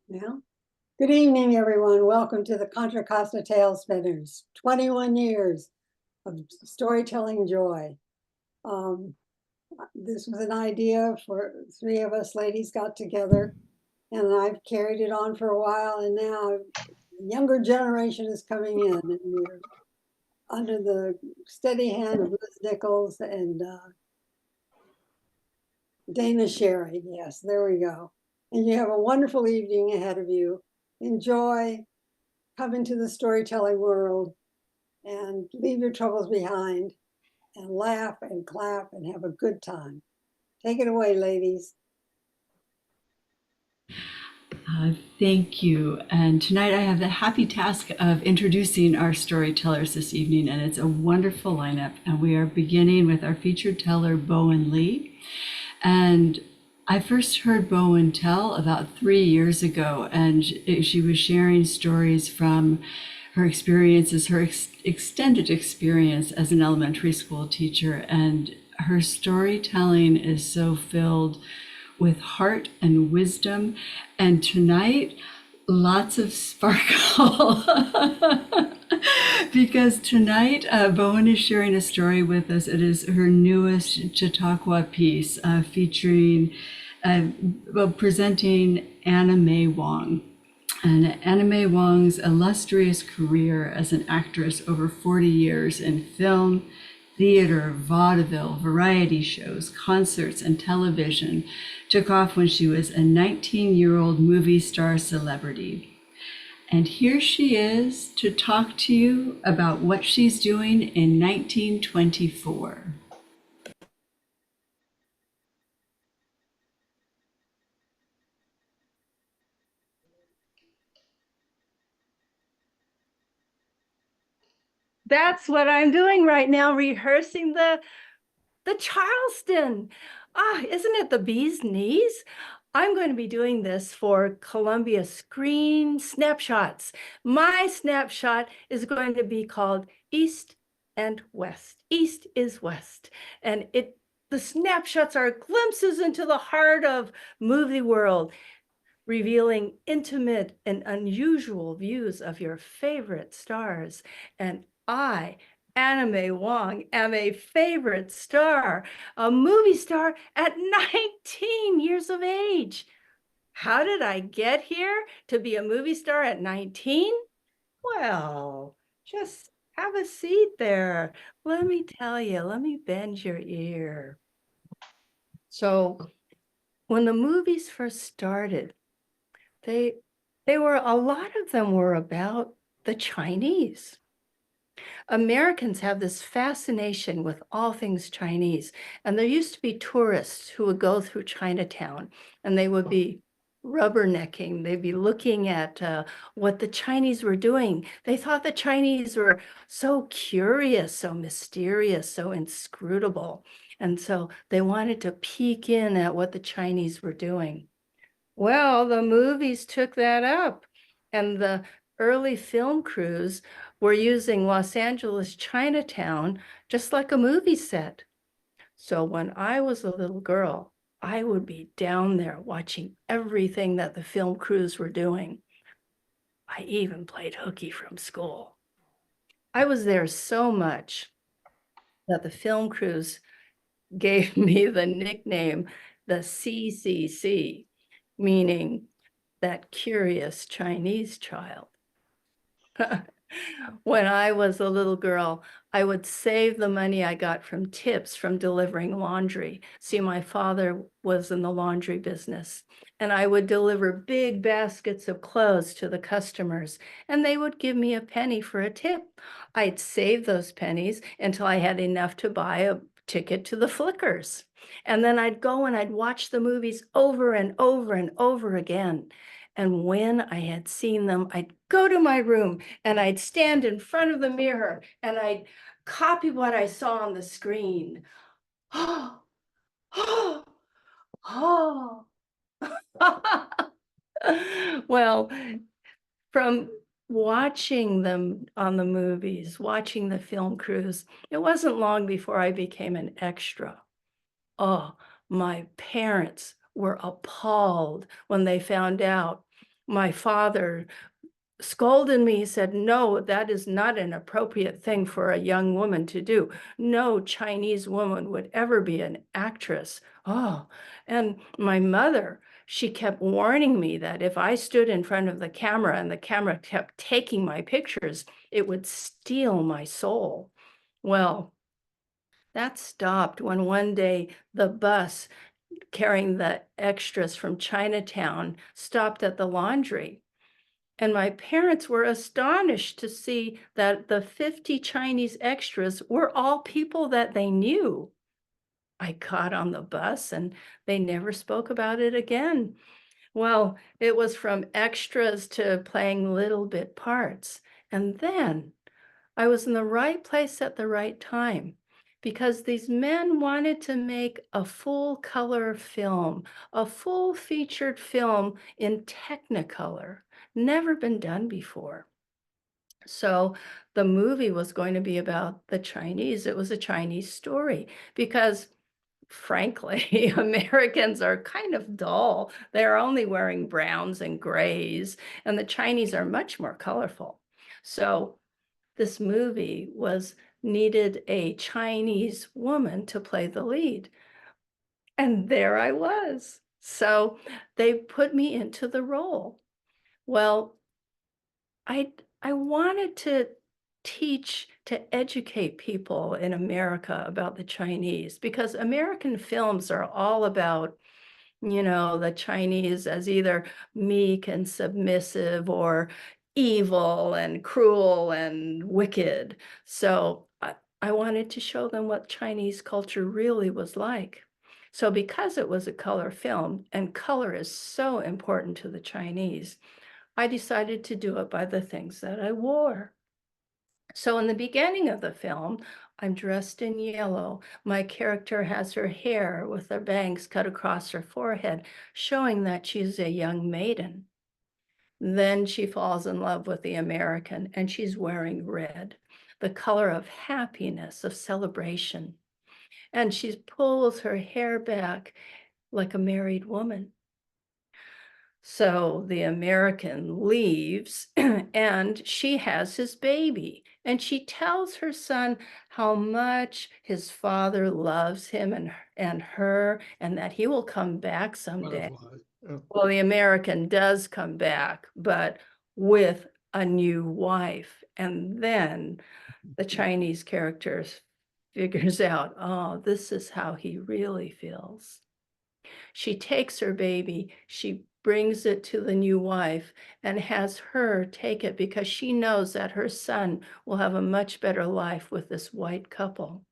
Yeah. Good evening, everyone. Welcome to the Contra Costa Tale Spinners. 21 years of storytelling joy. Um, this was an idea for three of us ladies got together, and I've carried it on for a while. And now the younger generation is coming in, and we're under the steady hand of Liz Nichols and Dana Sherry. Yes, there we go. And you have a wonderful evening ahead of you. Enjoy. Come into the storytelling world and leave your troubles behind and laugh and clap and have a good time. Take it away, ladies. Thank you. And tonight I have the happy task of introducing our storytellers this evening, and it's a wonderful lineup. And we are beginning with our featured teller, Bowen Lee. And I first heard Bowen tell about 3 years ago, and she was sharing stories from her experiences, her extended experience as an elementary school teacher. And her storytelling is so filled with heart and wisdom. And tonight, lots of sparkle. Because tonight, Bowen is sharing a story with us. It is her newest Chautauqua piece featuring, presenting Anna May Wong. And Anna May Wong's illustrious career as an actress over 40 years in film, theater, vaudeville, variety shows, concerts, and television took off when she was a 19-year-old movie star celebrity. And here she is to talk to you about what she's doing in 1924. That's what I'm doing right now, rehearsing the Charleston. Isn't it the bee's knees? I'm going to be doing this for Columbia Screen Snapshots. My snapshot is going to be called East and West. East is West. And the snapshots are glimpses into the heart of movie world, revealing intimate and unusual views of your favorite stars. And I, Anna May Wong, am a favorite star, a movie star at 19 years of age. How did I get here to be a movie star at 19? Well, just have a seat there. Let me tell you, let me bend your ear. So, when the movies first started, they were, a lot of them were about the Chinese. Americans have this fascination with all things Chinese. And there used to be tourists who would go through Chinatown and they would be rubbernecking. They'd be looking at what the Chinese were doing. They thought the Chinese were so curious, so mysterious, so inscrutable. And so they wanted to peek in at what the Chinese were doing. Well, the movies took that up, and the early film crews were using Los Angeles Chinatown just like a movie set. So when I was a little girl, I would be down there watching everything that the film crews were doing. I even played hooky from school. I was there so much that the film crews gave me the nickname the CCC, meaning that curious Chinese child. When I was a little girl, I would save the money I got from tips from delivering laundry. See, my father was in the laundry business, and I would deliver big baskets of clothes to the customers, and they would give me a penny for a tip. I'd save those pennies until I had enough to buy a ticket to the Flickers. And then I'd go and I'd watch the movies over and over and over again. And when I had seen them, I'd go to my room and I'd stand in front of the mirror and I'd copy what I saw on the screen. Oh, oh, oh. Well, from watching them on the movies, watching the film crews, it wasn't long before I became an extra. Oh, my parents were appalled when they found out my father scolded me. He said, no, that is not an appropriate thing for a young woman to do. No Chinese woman would ever be an actress. Oh, and my mother, she kept warning me that if I stood in front of the camera and the camera kept taking my pictures, it would steal my soul. Well, that stopped when one day the bus carrying the extras from Chinatown stopped at the laundry. And my parents were astonished to see that the 50 Chinese extras were all people that they knew. I got on the bus and they never spoke about it again. Well, it was from extras to playing little bit parts. And then I was in the right place at the right time because these men wanted to make a full color film, a full featured film in Technicolor, never been done before. So the movie was going to be about the Chinese. It was a Chinese story because frankly, Americans are kind of dull. They're only wearing browns and grays, and the Chinese are much more colorful. So this movie needed a Chinese woman to play the lead. And there I was. So they put me into the role. Well, I wanted to educate people in America about the Chinese because American films are all about, the Chinese as either meek and submissive or evil and cruel and wicked. So I wanted to show them what Chinese culture really was like. So because it was a color film and color is so important to the Chinese, I decided to do it by the things that I wore. So in the beginning of the film, I'm dressed in yellow. My character has her hair with her bangs cut across her forehead, showing that she's a young maiden. Then she falls in love with the American, and she's wearing red, the color of happiness, of celebration. And she pulls her hair back like a married woman. So the American leaves and she has his baby. And she tells her son how much his father loves him and her, and that he will come back someday. Oh, Well, the American does come back, but with a new wife. And then the Chinese character figures out, oh, this is how he really feels. She takes her baby, she brings it to the new wife and has her take it because she knows that her son will have a much better life with this white couple.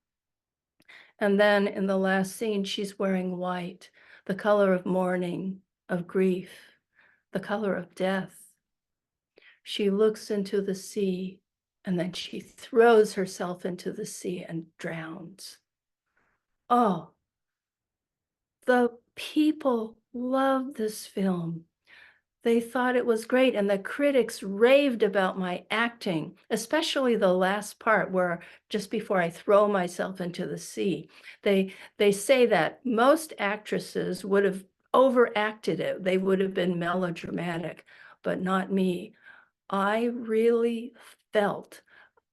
And then in the last scene, she's wearing white, the color of mourning, of grief, the color of death. She looks into the sea and then she throws herself into the sea and drowns. Oh, the people loved this film. They thought it was great, and the critics raved about my acting, especially the last part where just before I throw myself into the sea. They say that most actresses would have overacted it. They would have been melodramatic, but not me. I really felt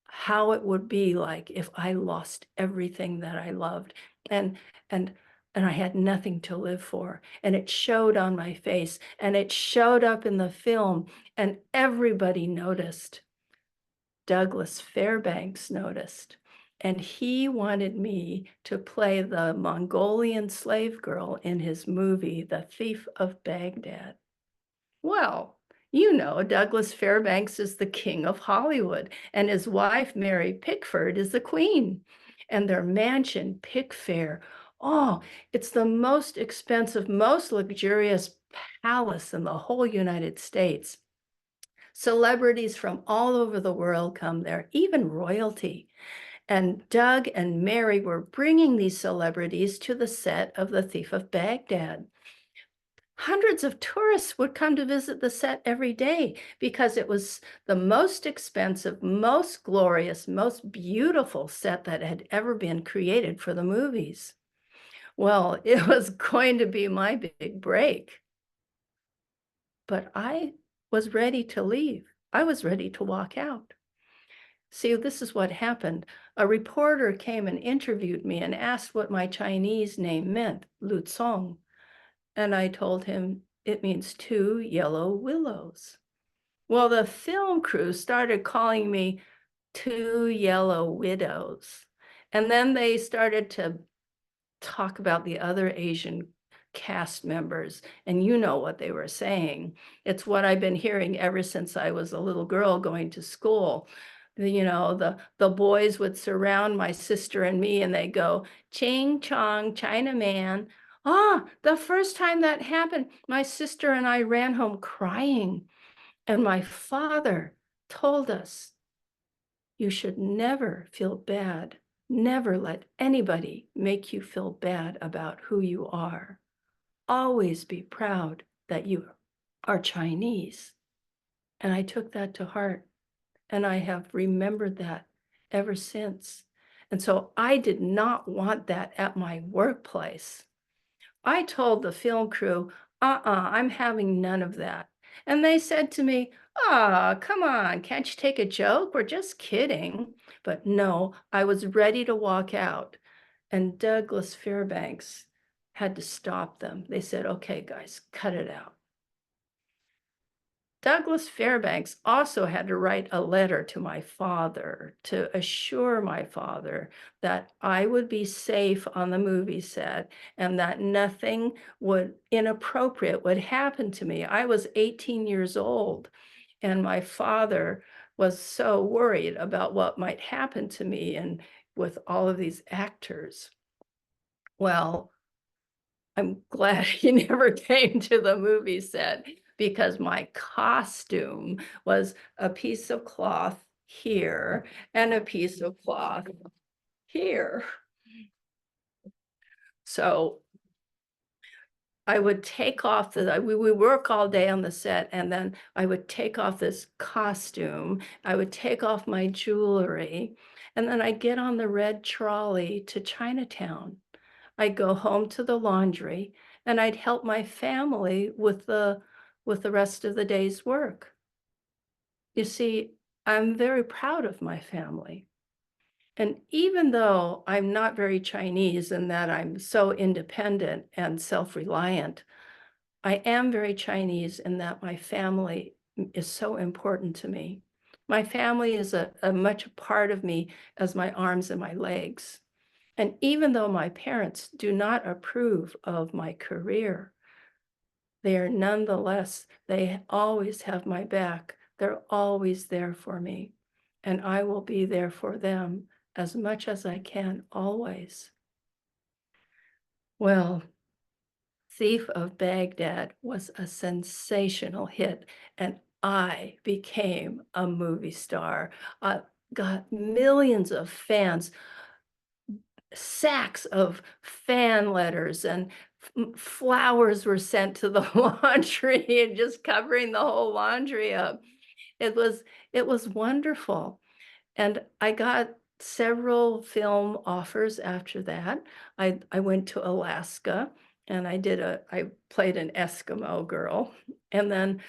how it would be like if I lost everything that I loved and and and I had nothing to live for. And it showed on my face and it showed up in the film and everybody noticed. Douglas Fairbanks noticed. And he wanted me to play the Mongolian slave girl in his movie, The Thief of Baghdad. Well, Douglas Fairbanks is the king of Hollywood, and his wife, Mary Pickford, is the queen. And their mansion, Pickfair, oh, it's the most expensive, most luxurious palace in the whole United States. Celebrities from all over the world come there, even royalty. And Doug and Mary were bringing these celebrities to the set of The Thief of Baghdad. Hundreds of tourists would come to visit the set every day because it was the most expensive, most glorious, most beautiful set that had ever been created for the movies. Well, it was going to be my big break. But I was ready to leave. I was ready to walk out. See, this is what happened. A reporter came and interviewed me and asked what my Chinese name meant, Lu Cong. And I told him it means 2 yellow willows. Well, the film crew started calling me 2 yellow widows. And then they started to talk about the other Asian cast members, and you know what they were saying. It's what I've been hearing ever since I was a little girl going to school. The boys would surround my sister and me and they go, Ching Chong, Chinaman. The first time that happened, my sister and I ran home crying. And my father told us, you should never feel bad. Never let anybody make you feel bad about who you are. Always be proud that you are Chinese. And I took that to heart, and I have remembered that ever since. And so I did not want that at my workplace. I told the film crew, I'm having none of that. And they said to me, come on, can't you take a joke? We're just kidding. But no, I was ready to walk out. And Douglas Fairbanks had to stop them. They said, okay, guys, cut it out. Douglas Fairbanks also had to write a letter to my father to assure my father that I would be safe on the movie set and that nothing inappropriate would happen to me. I was 18 years old, and my father was so worried about what might happen to me and with all of these actors. Well, I'm glad he never came to the movie set, because my costume was a piece of cloth here and a piece of cloth here. So I would take off we work all day on the set, and then I would take off this costume. I would take off my jewelry, and then I'd get on the red trolley to Chinatown. I'd go home to the laundry, and I'd help my family with the rest of the day's work. You see, I'm very proud of my family. And even though I'm not very Chinese in that I'm so independent and self-reliant, I am very Chinese in that my family is so important to me. My family is a much a part of me as my arms and my legs. And even though my parents do not approve of my career, they are nonetheless, they always have my back. They're always there for me. And I will be there for them as much as I can, always. Well, Thief of Baghdad was a sensational hit, and I became a movie star. I got millions of fans, sacks of fan letters, and flowers were sent to the laundry and just covering the whole laundry up. It was wonderful. And I got several film offers after that. I went to Alaska, and I played an Eskimo girl. And then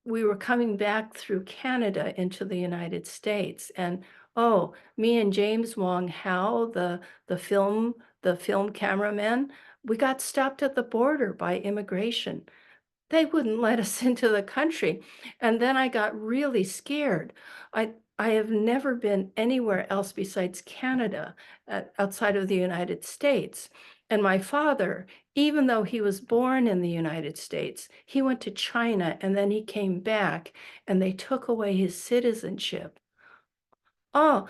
we were coming back through Canada into the United States. And me and James Wong Howe, the film cameraman, we got stopped at the border by immigration. They wouldn't let us into the country. And then I got really scared. I have never been anywhere else besides Canada, outside of the United States. And my father, even though he was born in the United States, he went to China and then he came back and they took away his citizenship. Oh,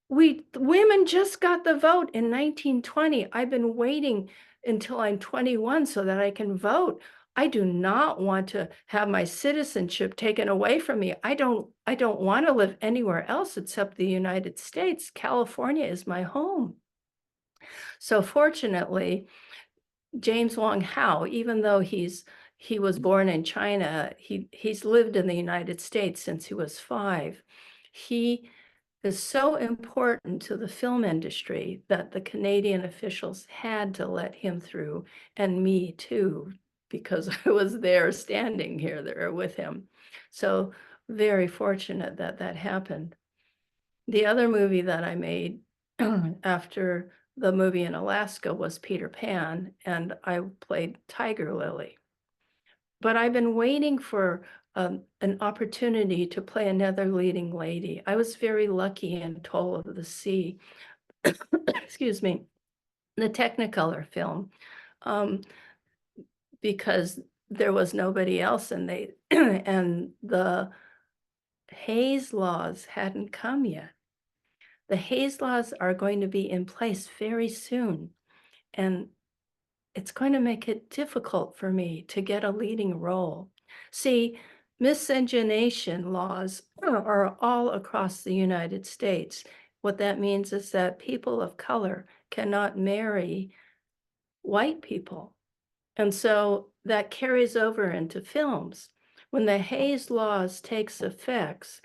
women just got the vote in 1920. I've been waiting until I'm 21 so that I can vote. I do not want to have my citizenship taken away from me. I don't want to live anywhere else except the United States. California is my home. So fortunately, James Wong Howe, even though he was born in China, he's lived in the United States since he was 5. He is so important to the film industry that the Canadian officials had to let him through, and me too, because I was there standing here there with him. So very fortunate that that happened. The other movie that I made after the movie in Alaska was Peter Pan, and I played Tiger Lily. But I've been waiting for an opportunity to play another leading lady. I was very lucky in Toll of the Sea, excuse me, the Technicolor film, because there was nobody else, and they and the Hayes laws hadn't come yet. The Hayes laws are going to be in place very soon, and it's going to make it difficult for me to get a leading role. See, miscegenation laws are all across the United States. What that means is that people of color cannot marry white people. And so that carries over into films. When the Hayes laws takes effect,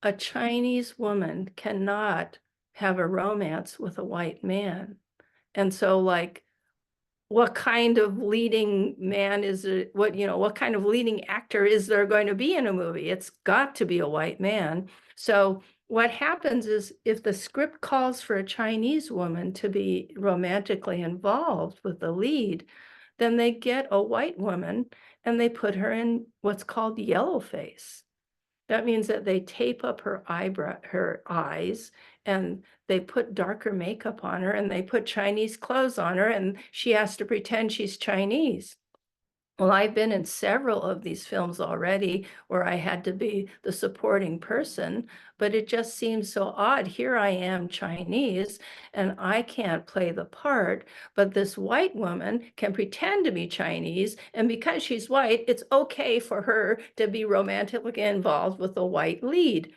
a Chinese woman cannot have a romance with a white man. And so like, what kind of leading man is it? What kind of leading actor is there going to be in a movie? It's got to be a white man. So what happens is if the script calls for a Chinese woman to be romantically involved with the lead, then they get a white woman and they put her in what's called yellow face. That means that they tape up her eyes, and they put darker makeup on her, and they put Chinese clothes on her, and she has to pretend she's Chinese. Well, I've been in several of these films already where I had to be the supporting person, but it just seems so odd. Here I am Chinese and I can't play the part, but this white woman can pretend to be Chinese. And because she's white, it's okay for her to be romantically involved with a white lead.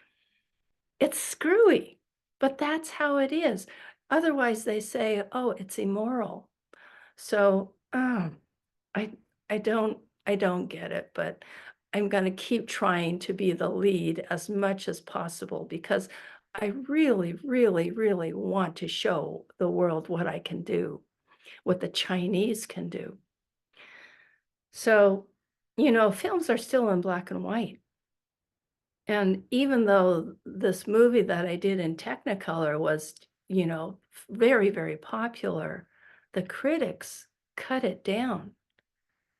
It's screwy, but that's how it is. Otherwise, they say, oh, it's immoral. So, I don't get it, but I'm going to keep trying to be the lead as much as possible because I really, really, really want to show the world what I can do, what the Chinese can do. So, films are still in black and white. And even though this movie that I did in Technicolor was, very, very popular, the critics cut it down.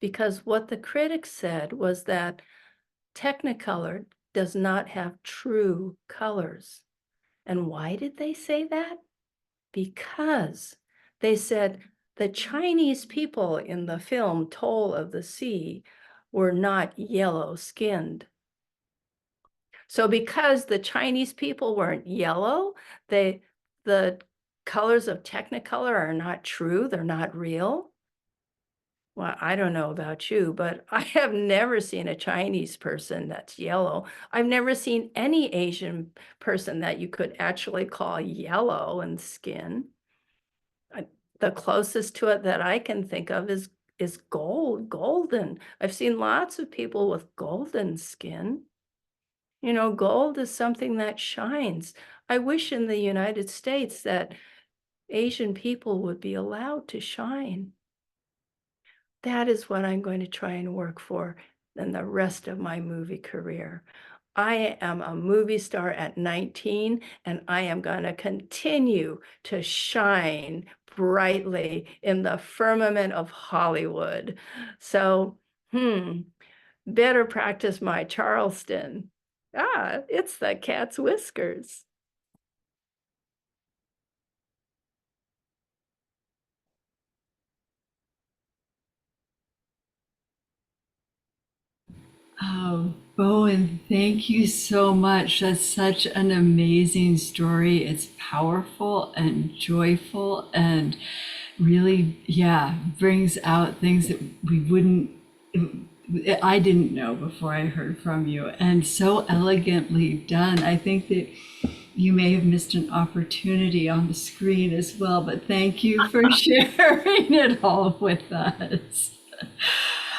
Because what the critics said was that Technicolor does not have true colors. And why did they say that? Because they said the Chinese people in the film Toll of the Sea were not yellow skinned. So because the Chinese people weren't yellow, the colors of Technicolor are not true, they're not real. Well, I don't know about you, but I have never seen a Chinese person that's yellow. I've never seen any Asian person that you could actually call yellow in skin. The closest to it that I can think of is golden. I've seen lots of people with golden skin. Gold is something that shines. I wish in the United States that Asian people would be allowed to shine. That is what I'm going to try and work for in the rest of my movie career. I am a movie star at 19, and I am going to continue to shine brightly in the firmament of Hollywood. So, better practice my Charleston. It's the cat's whiskers. Oh, Bowen, thank you so much. That's such an amazing story. It's powerful and joyful and really, yeah, brings out things that I didn't know before I heard from you, and so elegantly done. I think that you may have missed an opportunity on the screen as well, but thank you for sharing it all with us.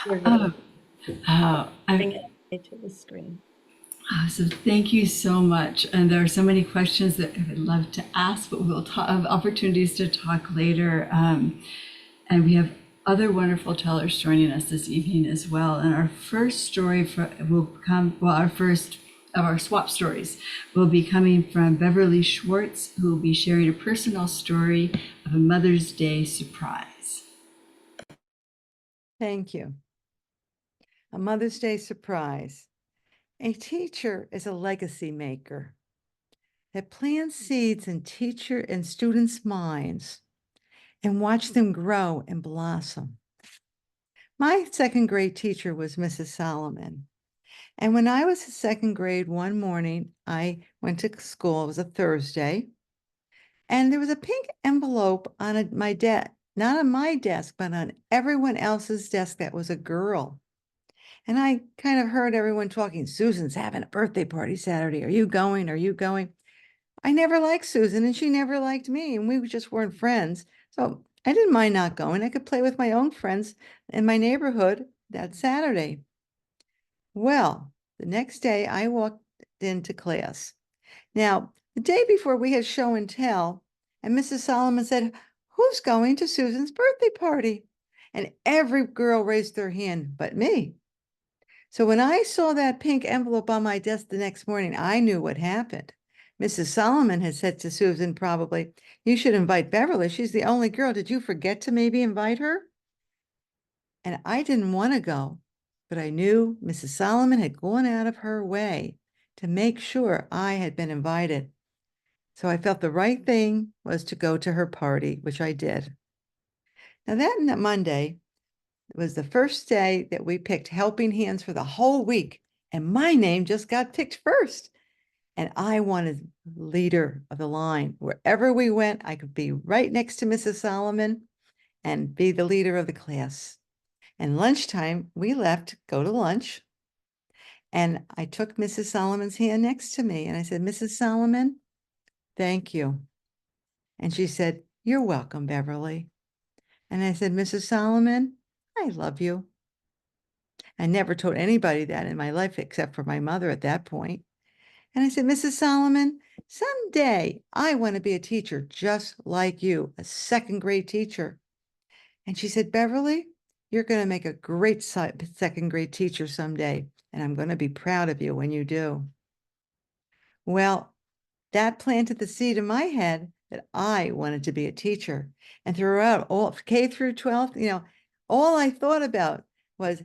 Bring it to the screen. So thank you so much. And there are so many questions that I would love to ask, but we'll have opportunities to talk later. And we have other wonderful tellers joining us this evening as well. And our first story will come, well, our first of our swap stories will be coming from Beverly Schwartz, who will be sharing a personal story of a Mother's Day surprise. Thank you. A Mother's Day surprise. A teacher is a legacy maker that plants seeds in teacher and students' minds and watch them grow and blossom. My second grade teacher was Mrs. Solomon. And when I was in second grade one morning, I went to school. It was a Thursday. And there was a pink envelope on my desk, not on my desk, but on everyone else's desk that was a girl. And I kind of heard everyone talking, Susan's having a birthday party Saturday. Are you going? Are you going? I never liked Susan and she never liked me, and we just weren't friends. So I didn't mind not going. I could play with my own friends in my neighborhood that Saturday. Well, the next day I walked into class. Now, the day before we had show and tell, and Mrs. Solomon said, "Who's going to Susan's birthday party?" And every girl raised their hand but me. So when I saw that pink envelope on my desk the next morning, I knew what happened. Mrs. Solomon had said to Susan, probably, "You should invite Beverly. She's the only girl. Did you forget to maybe invite her?" And I didn't want to go, but I knew Mrs. Solomon had gone out of her way to make sure I had been invited. So I felt the right thing was to go to her party, which I did. Now that Monday was the first day that we picked helping hands for the whole week, and my name just got picked first. And I wanted leader of the line. Wherever we went, I could be right next to Mrs. Solomon and be the leader of the class. And lunchtime, we left, go to lunch. And I took Mrs. Solomon's hand next to me and I said, "Mrs. Solomon, thank you." And she said, "You're welcome, Beverly." And I said, "Mrs. Solomon, I love you." I never told anybody that in my life except for my mother at that point. And I said, "Mrs. Solomon, someday I want to be a teacher just like you, a second grade teacher." And she said, "Beverly, you're going to make a great second grade teacher someday, and I'm going to be proud of you when you do." Well, that planted the seed in my head that I wanted to be a teacher. And throughout all K through 12, all I thought about was,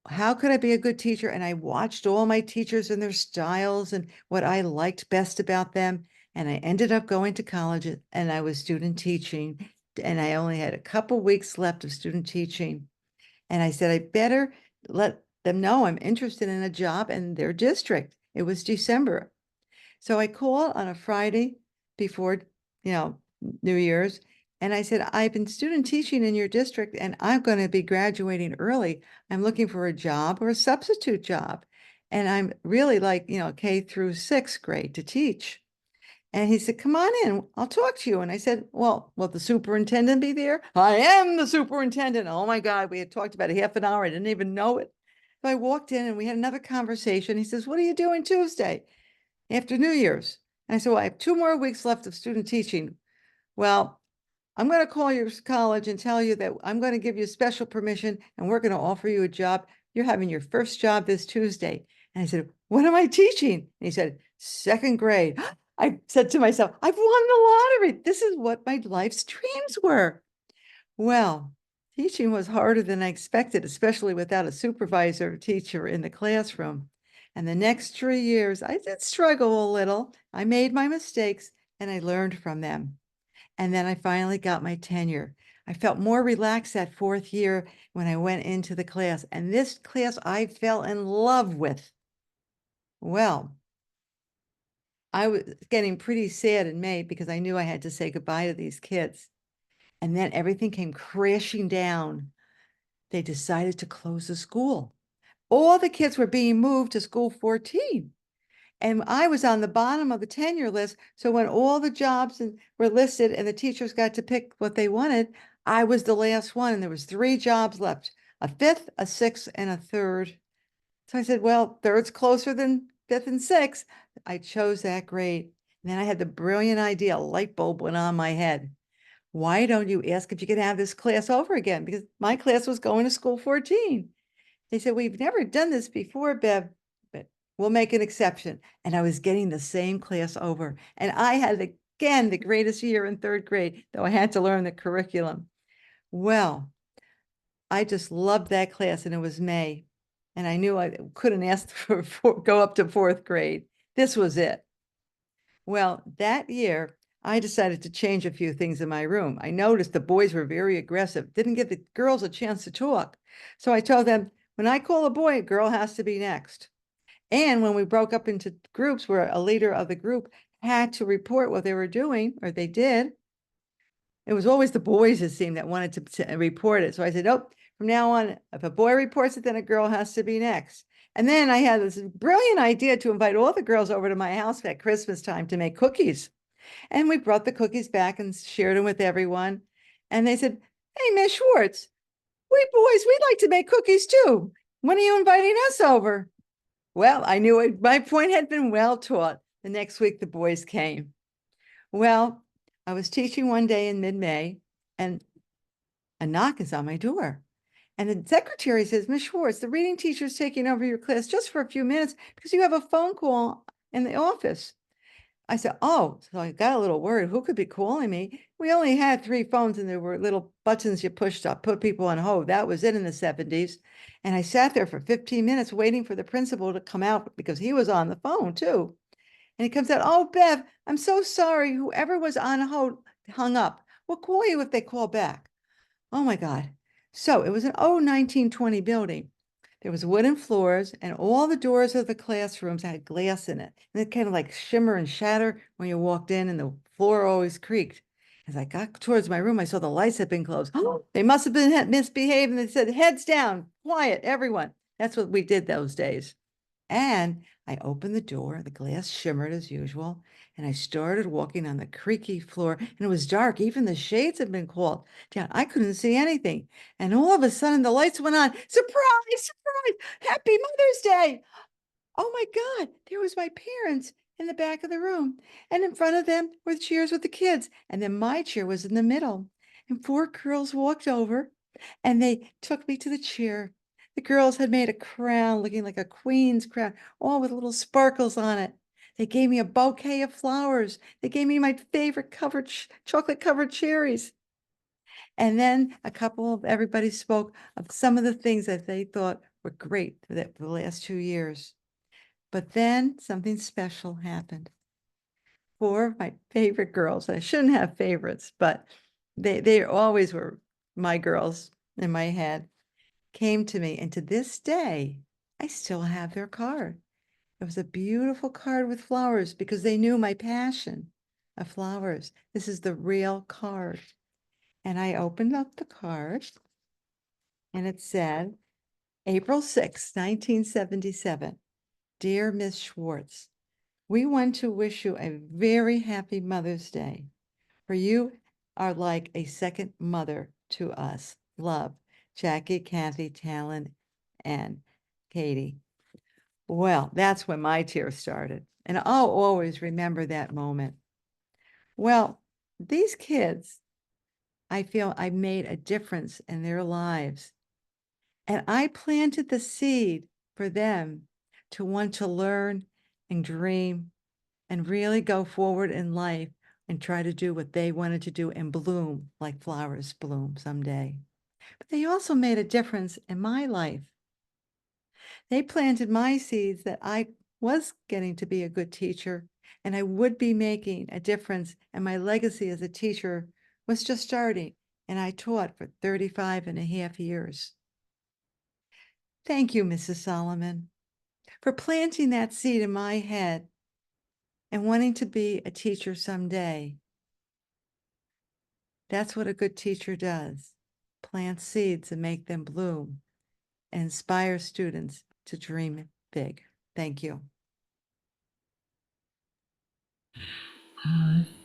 how could I be a good teacher? And I watched all my teachers and their styles and what I liked best about them. And I ended up going to college and I was student teaching. And I only had a couple weeks left of student teaching. And I said, I better let them know I'm interested in a job in their district. It was December. So I called on a Friday before, New Year's. And I said, "I've been student teaching in your district and I'm going to be graduating early. I'm looking for a job or a substitute job. And I'm really like, K through sixth grade to teach." And he said, "Come on in, I'll talk to you." And I said, "Well, will the superintendent be there?" "I am the superintendent." Oh my God, we had talked about a half an hour. I didn't even know it. So I walked in and we had another conversation. He says, "What are you doing Tuesday after New Year's?" And I said, "Well, I have 2 more weeks left of student teaching." "Well, I'm going to call your college and tell you that I'm going to give you special permission and we're going to offer you a job. You're having your first job this Tuesday." And I said, "What am I teaching?" And he said, "Second grade." I said to myself, I've won the lottery. This is what my life's dreams were. Well, teaching was harder than I expected, especially without a supervisor or teacher in the classroom. And the next 3 years, I did struggle a little. I made my mistakes and I learned from them. And then I finally got my tenure. I felt more relaxed that fourth year when I went into the class. And this class I fell in love with. Well, I was getting pretty sad in May because I knew I had to say goodbye to these kids. And then everything came crashing down. They decided to close the school. All the kids were being moved to school 14. And I was on the bottom of the tenure list. So when all the jobs were listed and the teachers got to pick what they wanted, I was the last one. And there was 3 jobs left, a fifth, a sixth, and a third. So I said, well, third's closer than fifth and sixth. I chose that grade. And then I had the brilliant idea, a light bulb went on my head. why don't you ask if you can have this class over again? Because my class was going to school 14. They said, we've never done this before, Bev, but we'll make an exception. And I was getting the same class over. And I had, again, the greatest year in 3rd grade, though I had to learn the curriculum. Well, I just loved that class, and it was May. And I knew I couldn't ask go up to 4th grade. This was it. Well, that year, I decided to change a few things in my room. I noticed the boys were very aggressive, didn't give the girls a chance to talk. So I told them, when I call a boy, a girl has to be next. And when we broke up into groups where a leader of the group had to report what they were doing, or they did, it was always the boys, it seemed, that wanted to report it. So I said, oh, from now on, if a boy reports it, then a girl has to be next. And then I had this brilliant idea to invite all the girls over to my house at Christmas time to make cookies. And we brought the cookies back and shared them with everyone. And they said, hey, Miss Schwartz, we boys, we'd like to make cookies too. When are you inviting us over? Well, I knew it. My point had been well taught. The next week, the boys came. Well, I was teaching one day in mid-May, and a knock is on my door. And the secretary says, Miss Schwartz, the reading teacher is taking over your class just for a few minutes because you have a phone call in the office. I said, oh, so I got a little worried. Who could be calling me? We only had 3 phones, and there were little buttons you pushed up, put people on hold. That was it in the 70s. And I sat there for 15 minutes waiting for the principal to come out because he was on the phone too. And he comes out, oh, Bev, I'm so sorry. Whoever was on hold hung up. We'll call you if they call back. Oh my God. So it was an old 1920 building. There was wooden floors, and all the doors of the classrooms had glass in it. And it kind of like shimmer and shatter when you walked in, and the floor always creaked. As I got towards my room, I saw the lights had been closed. Oh, they must have been misbehaved. And they said, heads down, quiet, everyone. That's what we did those days. And I opened the door, the glass shimmered as usual, and I started walking on the creaky floor, and it was dark. Even the shades had been called down. I couldn't see anything. And all of a sudden the lights went on. Surprise, surprise, happy Mother's Day. Oh my God, there was my parents in the back of the room. And in front of them were the chairs with the kids. And then my chair was in the middle. And 4 girls walked over and they took me to the chair. The girls had made a crown looking like a queen's crown, all with little sparkles on it. They gave me a bouquet of flowers. They gave me my favorite chocolate covered cherries. And then everybody spoke of some of the things that they thought were great for the last 2 years. But then something special happened. 4 of my favorite girls, I shouldn't have favorites, but they always were my girls in my head, came to me. And to this day, I still have their card. It was a beautiful card with flowers because they knew my passion of flowers. This is the real card. And I opened up the card and it said, April 6, 1977. Dear Miss Schwartz, we want to wish you a very happy Mother's Day. For you are like a second mother to us. Love, Jackie, Kathy, Talon, and Katie. Well, that's when my tears started. And I'll always remember that moment. Well, these kids, I feel I made a difference in their lives. And I planted the seed for them to want to learn and dream and really go forward in life and try to do what they wanted to do and bloom like flowers bloom someday. But they also made a difference in my life. They planted my seeds that I was getting to be a good teacher and I would be making a difference, and my legacy as a teacher was just starting, and I taught for 35 and a half years. Thank you, Mrs. Solomon, for planting that seed in my head and wanting to be a teacher someday. That's what a good teacher does. Plant seeds and make them bloom and inspire students to dream big. Thank you.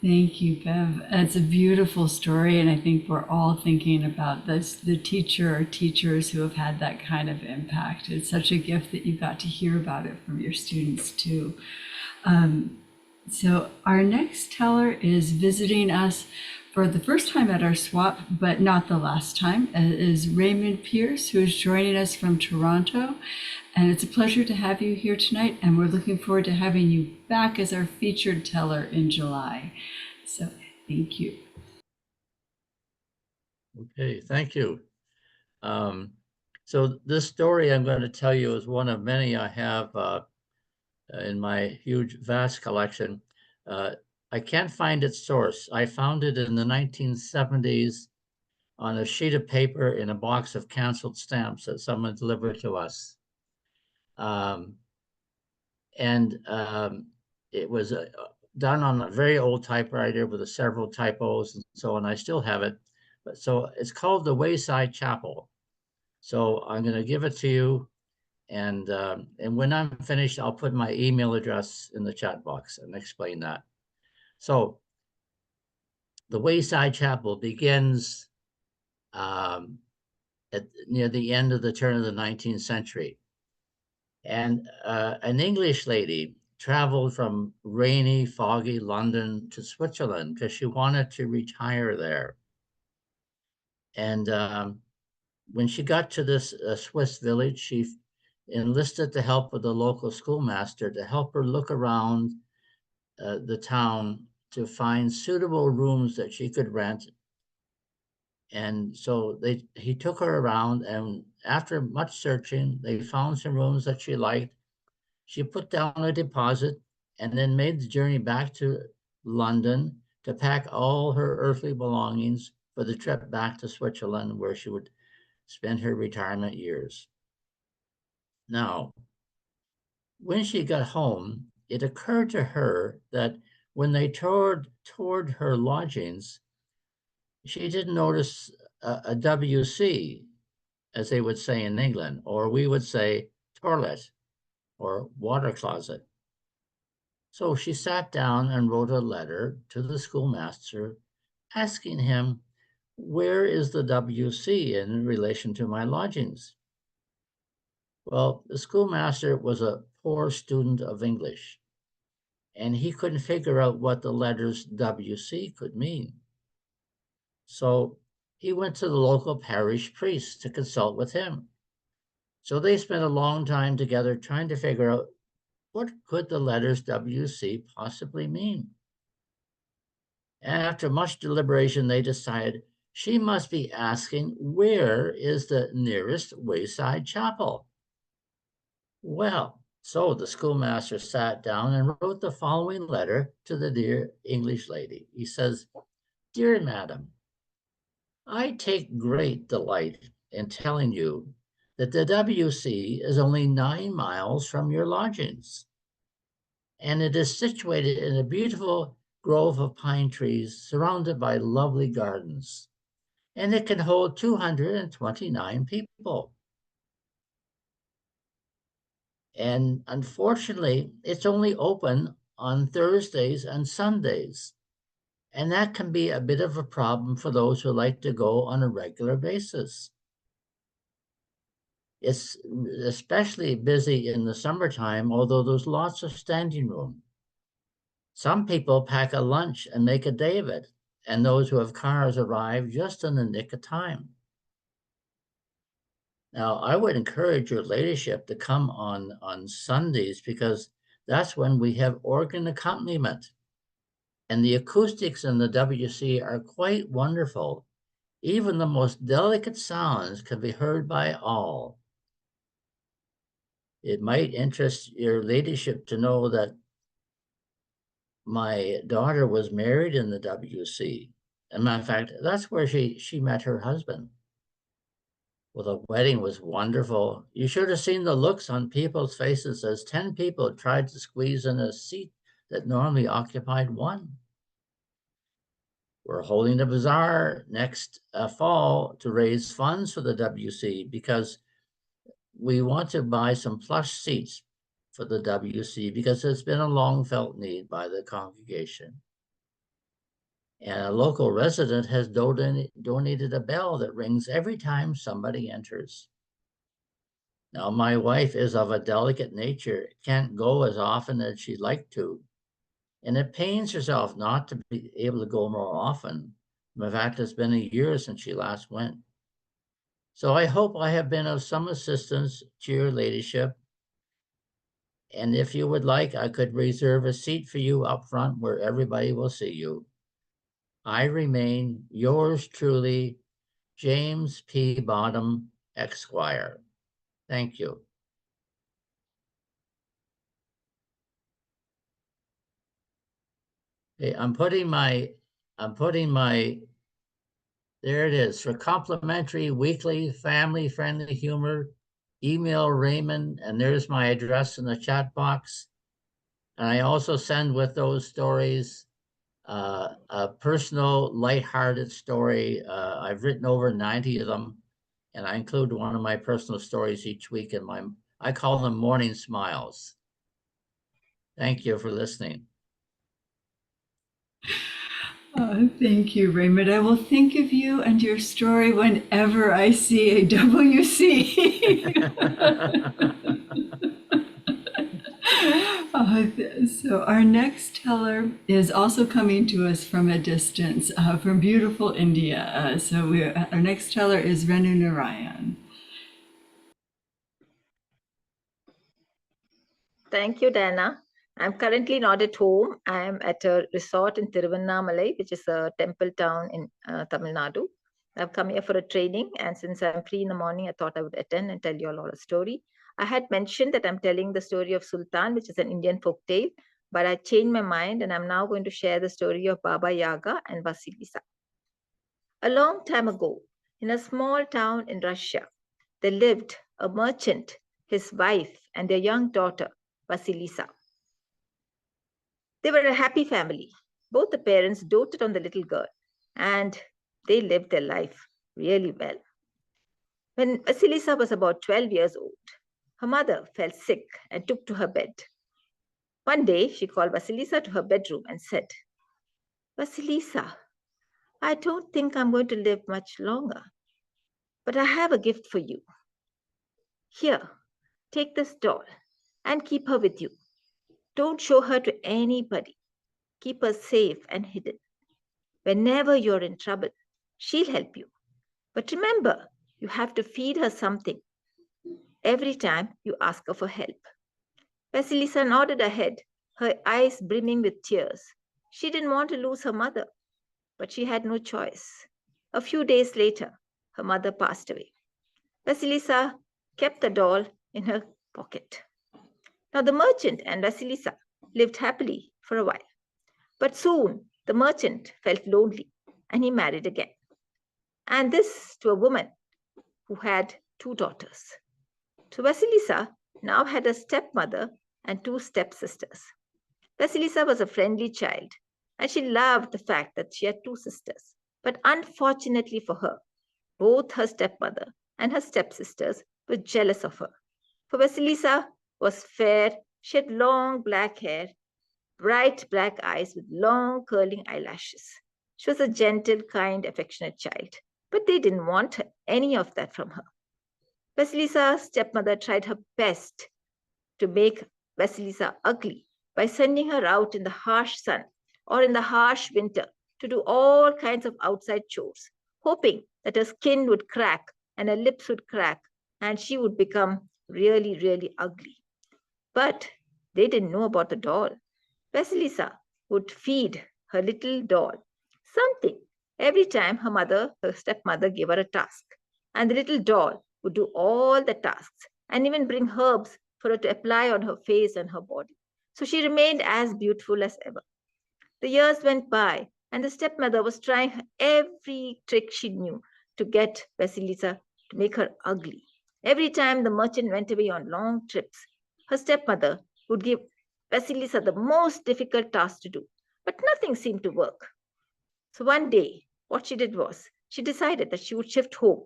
Thank you, Bev. It's a beautiful story, and I think we're all thinking about this, the teacher or teachers who have had that kind of impact. It's such a gift that you got to hear about it from your students too. So our next teller is visiting us for the first time at our swap, but not the last time, is Raymond Pierce, who is joining us from Toronto. And it's a pleasure to have you here tonight, and we're looking forward to having you back as our featured teller in July. So thank you. Okay, thank you. So this story I'm going to tell you is one of many I have in my huge, vast collection. I can't find its source. I found it in the 1970s on a sheet of paper in a box of canceled stamps that someone delivered to us. It was done on a very old typewriter with several typos and so on. I still have it. But so it's called The Wayside Chapel. So I'm going to give it to you. And when I'm finished, I'll put my email address in the chat box and explain that. So the Wayside Chapel begins near the end of the turn of the 19th century. And an English lady traveled from rainy, foggy London to Switzerland because she wanted to retire there. And when she got to this Swiss village, she enlisted the help of the local schoolmaster to help her look around the town to find suitable rooms that she could rent. And so he took her around, and after much searching, they found some rooms that she liked. She put down a deposit and then made the journey back to London to pack all her earthly belongings for the trip back to Switzerland, where she would spend her retirement years. Now, when she got home, it occurred to her that when they toured her lodgings, she didn't notice a WC, as they would say in England, or we would say toilet or water closet. So she sat down and wrote a letter to the schoolmaster asking him, where is the WC in relation to my lodgings? Well, the schoolmaster was a poor student of English, and he couldn't figure out what the letters WC could mean. So he went to the local parish priest to consult with him. So they spent a long time together trying to figure out what could the letters WC possibly mean. And after much deliberation, they decided she must be asking, where is the nearest wayside chapel? Well, so the schoolmaster sat down and wrote the following letter to the dear English lady. He says, dear madam, I take great delight in telling you that the WC is only 9 miles from your lodgings, and it is situated in a beautiful grove of pine trees surrounded by lovely gardens, and it can hold 229 people. And unfortunately, it's only open on Thursdays and Sundays, and that can be a bit of a problem for those who like to go on a regular basis. It's especially busy in the summertime, although there's lots of standing room. Some people pack a lunch and make a day of it, and those who have cars arrive just in the nick of time. Now, I would encourage your ladyship to come on Sundays, because that's when we have organ accompaniment. And the acoustics in the WC are quite wonderful. Even the most delicate sounds can be heard by all. It might interest your ladyship to know that my daughter was married in the WC. As a matter of fact, that's where she met her husband. Well, the wedding was wonderful. You should have seen the looks on people's faces as 10 people tried to squeeze in a seat that normally occupied 1. We're holding a bazaar next fall to raise funds for the WC, because we want to buy some plush seats for the WC, because it's been a long felt need by the congregation. And a local resident has donated a bell that rings every time somebody enters. Now, my wife is of a delicate nature, can't go as often as she'd like to, and it pains herself not to be able to go more often. In fact, it's been a year since she last went. So I hope I have been of some assistance to your ladyship. And if you would like, I could reserve a seat for you up front where everybody will see you. I remain yours truly, James P. Bottom, Esquire. Thank you. Okay, I'm putting my, there it is, for complimentary weekly family-friendly humor, email Raymond, and there's my address in the chat box. And I also send with those stories a personal, lighthearted story. I've written over 90 of them, and I include one of my personal stories each week in my, I call them morning smiles. Thank you for listening. Thank you, Raymond. I will think of you and your story whenever I see a WC. So our next teller is also coming to us from a distance, from beautiful India. Our next teller is Renu Narayan. Thank you, Dana. I'm currently not at home. I'm at a resort in Tiruvannamalai, which is a temple town in Tamil Nadu. I've come here for a training, and since I'm free in the morning, I thought I would attend and tell you all a story. I had mentioned that I'm telling the story of Sultan, which is an Indian folk tale, but I changed my mind, and I'm now going to share the story of Baba Yaga and Vasilisa. A long time ago, in a small town in Russia, there lived a merchant, his wife, and their young daughter, Vasilisa. They were a happy family. Both the parents doted on the little girl, and they lived their life really well. When Vasilisa was about 12 years old, her mother fell sick and took to her bed. One day, she called Vasilisa to her bedroom and said, "Vasilisa, I don't think I'm going to live much longer, but I have a gift for you. Here, take this doll and keep her with you. Don't show her to anybody. Keep her safe and hidden. Whenever you're in trouble, she'll help you. But remember, you have to feed her something every time you ask her for help." Vasilisa nodded her head, her eyes brimming with tears. She didn't want to lose her mother, but she had no choice. A few days later, her mother passed away. Vasilisa kept the doll in her pocket. Now the merchant and Vasilisa lived happily for a while. But soon the merchant felt lonely and he married again. And this to a woman who had 2 daughters. So Vasilisa now had a stepmother and 2 stepsisters. Vasilisa was a friendly child and she loved the fact that she had 2 sisters. But unfortunately for her, both her stepmother and her stepsisters were jealous of her. For Vasilisa was fair, she had long black hair, bright black eyes with long curling eyelashes. She was a gentle, kind, affectionate child, but they didn't want any of that from her. Vasilisa's stepmother tried her best to make Vasilisa ugly by sending her out in the harsh sun or in the harsh winter to do all kinds of outside chores, hoping that her skin would crack and her lips would crack and she would become really, really ugly. But they didn't know about the doll. Vasilisa would feed her little doll something every time her stepmother gave her a task. And the little doll would do all the tasks and even bring herbs for her to apply on her face and her body. So she remained as beautiful as ever. The years went by and the stepmother was trying every trick she knew to get Vasilisa to make her ugly. Every time the merchant went away on long trips, her stepmother would give Vasilisa the most difficult task to do, but nothing seemed to work. So one day, what she did was, she decided that she would shift home.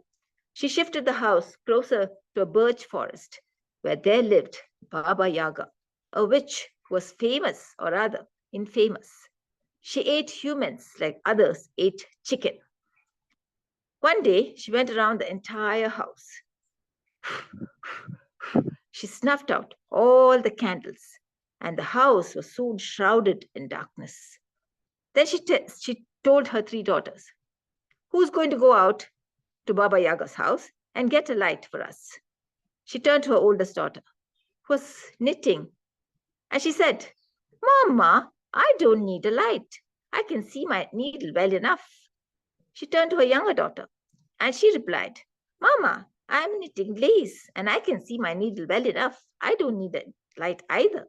She shifted the house closer to a birch forest, where there lived Baba Yaga, a witch who was famous, or rather, infamous. She ate humans like others ate chicken. One day, she went around the entire house. She snuffed out all the candles, and the house was soon shrouded in darkness. Then she told her 3 daughters, who's going to go out to Baba Yaga's house and get a light for us? She turned to her oldest daughter, who was knitting, and she said, Mama, I don't need a light. I can see my needle well enough. She turned to her younger daughter, and she replied, Mama, I'm knitting lace, and I can see my needle well enough. I don't need a light either.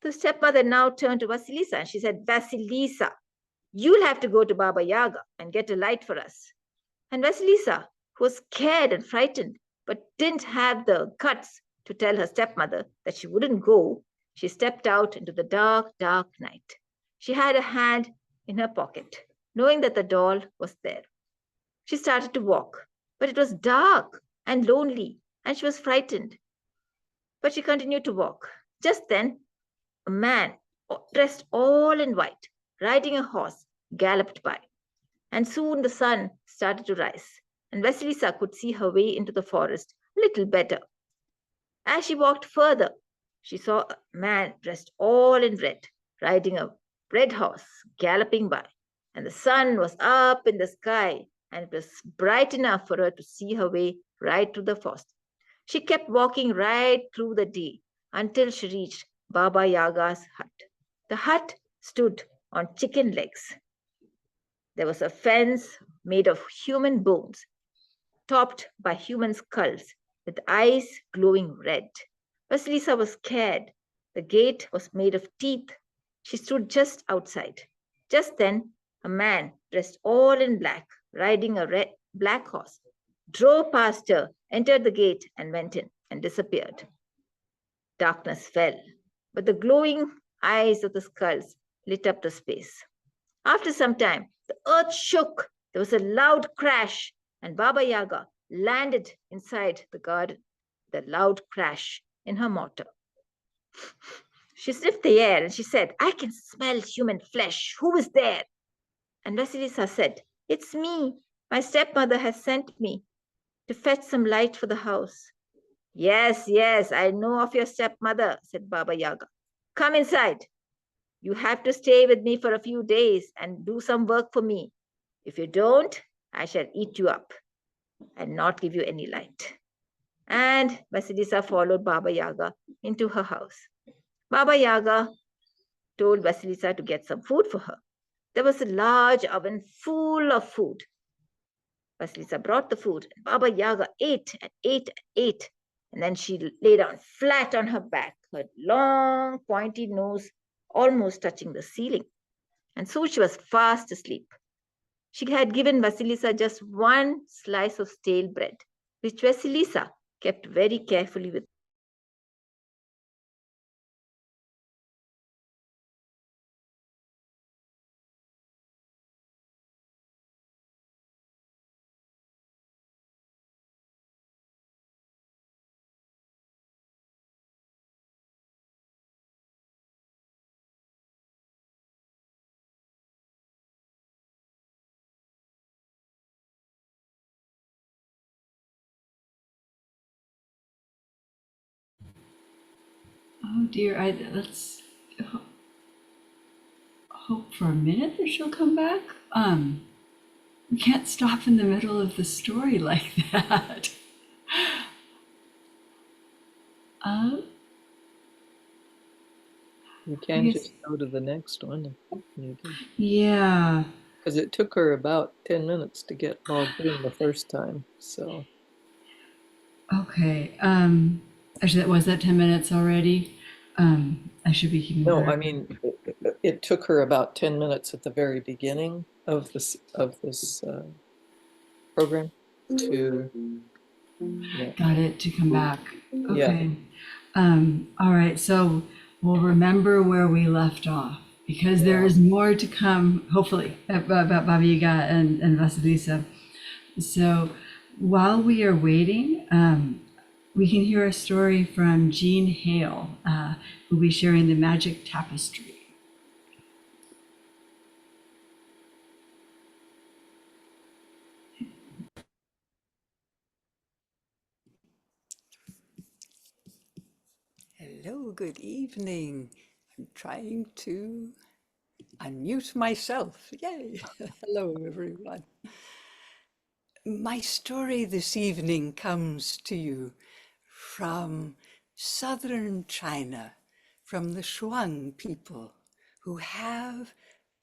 The stepmother now turned to Vasilisa, and she said, Vasilisa, you'll have to go to Baba Yaga and get a light for us. And Vasilisa, who was scared and frightened, but didn't have the guts to tell her stepmother that she wouldn't go, she stepped out into the dark, dark night. She had a hand in her pocket, knowing that the doll was there. She started to walk, but it was dark and lonely, and she was frightened. But she continued to walk. Just then, a man dressed all in white, riding a horse, galloped by. And soon the sun started to rise, and Vasilisa could see her way into the forest a little better. As she walked further, she saw a man dressed all in red, riding a red horse, galloping by. And the sun was up in the sky, and it was bright enough for her to see her way right through the forest. She kept walking right through the day until she reached Baba Yaga's hut. The hut stood on chicken legs. There was a fence made of human bones, topped by human skulls, with eyes glowing red. Vasilisa was scared. The gate was made of teeth. She stood just outside. Just then, a man dressed all in black, riding a black horse, drove past her, entered the gate, and went in and disappeared. Darkness fell, but the glowing eyes of the skulls lit up the space. After some time, the earth shook. There was a loud crash, and Baba Yaga landed inside the garden. The loud crash in her mortar. She sniffed the air and she said, I can smell human flesh. Who is there? And Vasilisa said, It's me. My stepmother has sent me to fetch some light for the house. Yes, yes, I know of your stepmother, said Baba Yaga. Come inside. You have to stay with me for a few days and do some work for me. If you don't, I shall eat you up and not give you any light. And Vasilisa followed Baba Yaga into her house. Baba Yaga told Vasilisa to get some food for her. There was a large oven full of food. Vasilisa brought the food, and Baba Yaga ate and ate and ate. And then she lay down flat on her back, her long, pointy nose almost touching the ceiling. And so she was fast asleep. She had given Vasilisa just one slice of stale bread, which Vasilisa kept very carefully with. Oh dear, let's hope for a minute that she'll come back. We can't stop in the middle of the story like that. Um, You can guess- just go to the next one if needed. yeah. Because it took her about 10 minutes to get logged in the first time. So, Okay. Actually, was that 10 minutes already? I should be keeping no, track. I mean, it took her about 10 minutes at the very beginning of this program to, yeah. Got it, to come back. Yeah. Okay. All right. So we'll remember where we left off because there is more to come, hopefully, about Baba Yaga and Vasilisa. So while we are waiting, we can hear a story from Jean Hale, who'll be sharing the magic tapestry. Hello, good evening. I'm trying to Unmute myself. Yay. Hello, everyone. My story this evening comes to you from southern China, from the Shuang people, who have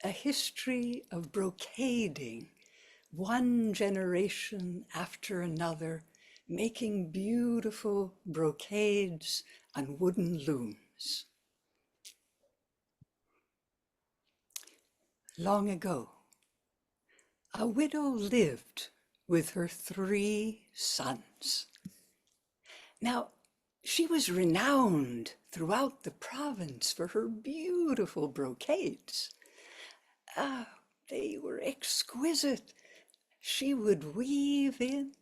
a history of brocading, one generation after another, making beautiful brocades on wooden looms. Long ago, a widow lived with her 3 sons. Now, she was renowned throughout the province for her beautiful brocades. Ah, they were exquisite. She would weave in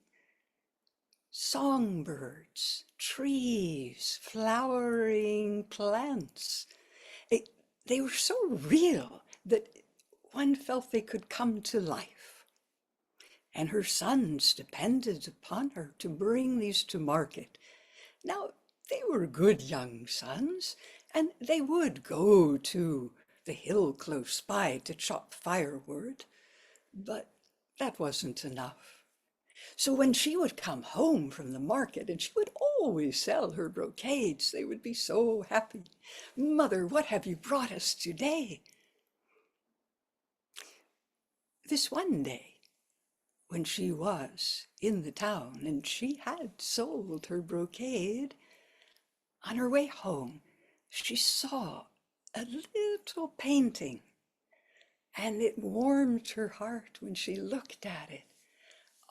songbirds, trees, flowering plants. They were so real that one felt they could come to life. And her sons depended upon her to bring these to market. Now, they were good young sons, and they would go to the hill close by to chop firewood, but that wasn't enough. So when she would come home from the market, and she would always sell her brocades, they would be so happy. "Mother, what have you brought us today?" This one day, when she was in the town and she had sold her brocade, on her way home, she saw a little painting, and it warmed her heart when she looked at it.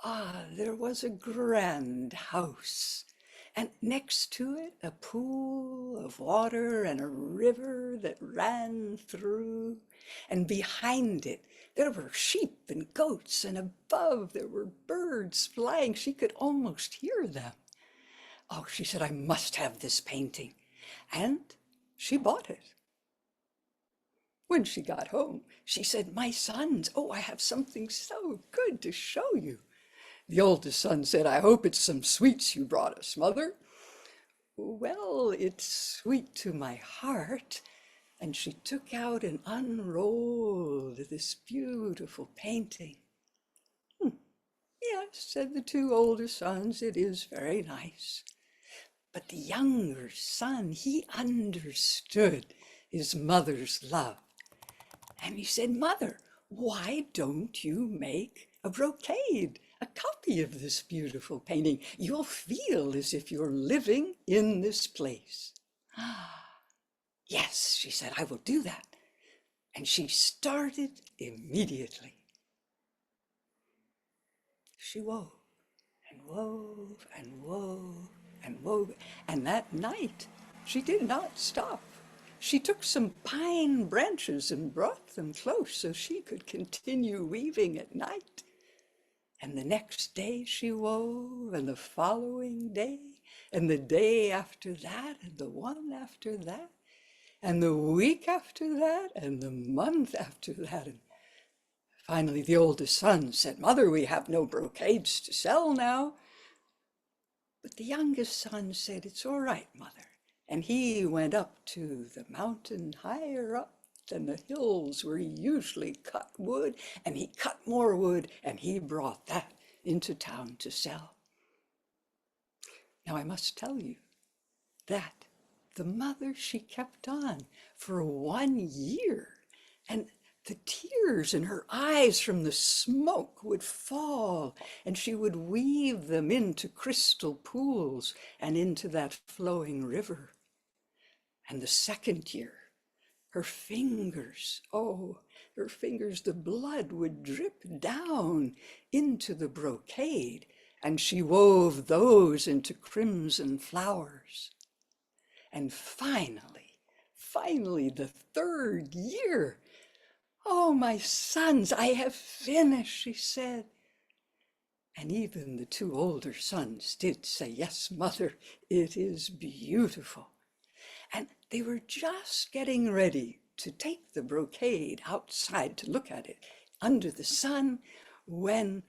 Ah, there was a grand house, and next to it, a pool of water and a river that ran through, and behind it, there were sheep and goats, and above there were birds flying. She could almost hear them. Oh, she said, "I must have this painting." And she bought it. When she got home, she said, "My sons, oh, I have something so good to show you." The oldest son said, "I hope it's some sweets you brought us, Mother." "Well, it's sweet to my heart." And she took out and unrolled this beautiful painting. "Yes," said the 2 older sons, "it is very nice." But the younger son, he understood his mother's love. And he said, "Mother, why don't you make a brocade, a copy of this beautiful painting? You'll feel as if you're living in this place." "Yes," she said, "I will do that." And she started immediately. She wove and wove and wove and wove. And that night, she did not stop. She took some pine branches and brought them close so she could continue weaving at night. And the next day she wove, and the following day, and the day after that, and the one after that, and the week after that, and the month after that. And finally, the oldest son said, "Mother, we have no brocades to sell now." But the youngest son said, "It's all right, Mother." And he went up to the mountain higher up than the hills where he usually cut wood, and he cut more wood, and he brought that into town to sell. Now I must tell you that the mother, she kept on for 1 year, and the tears in her eyes from the smoke would fall, and she would weave them into crystal pools and into that flowing river. And the second year, her fingers, oh, her fingers, the blood would drip down into the brocade, and she wove those into crimson flowers. And finally, the 3rd year, "Oh, my sons, I have finished," she said. And even the 2 older sons did say, "Yes, Mother, it is beautiful." And they were just getting ready to take the brocade outside to look at it under the sun when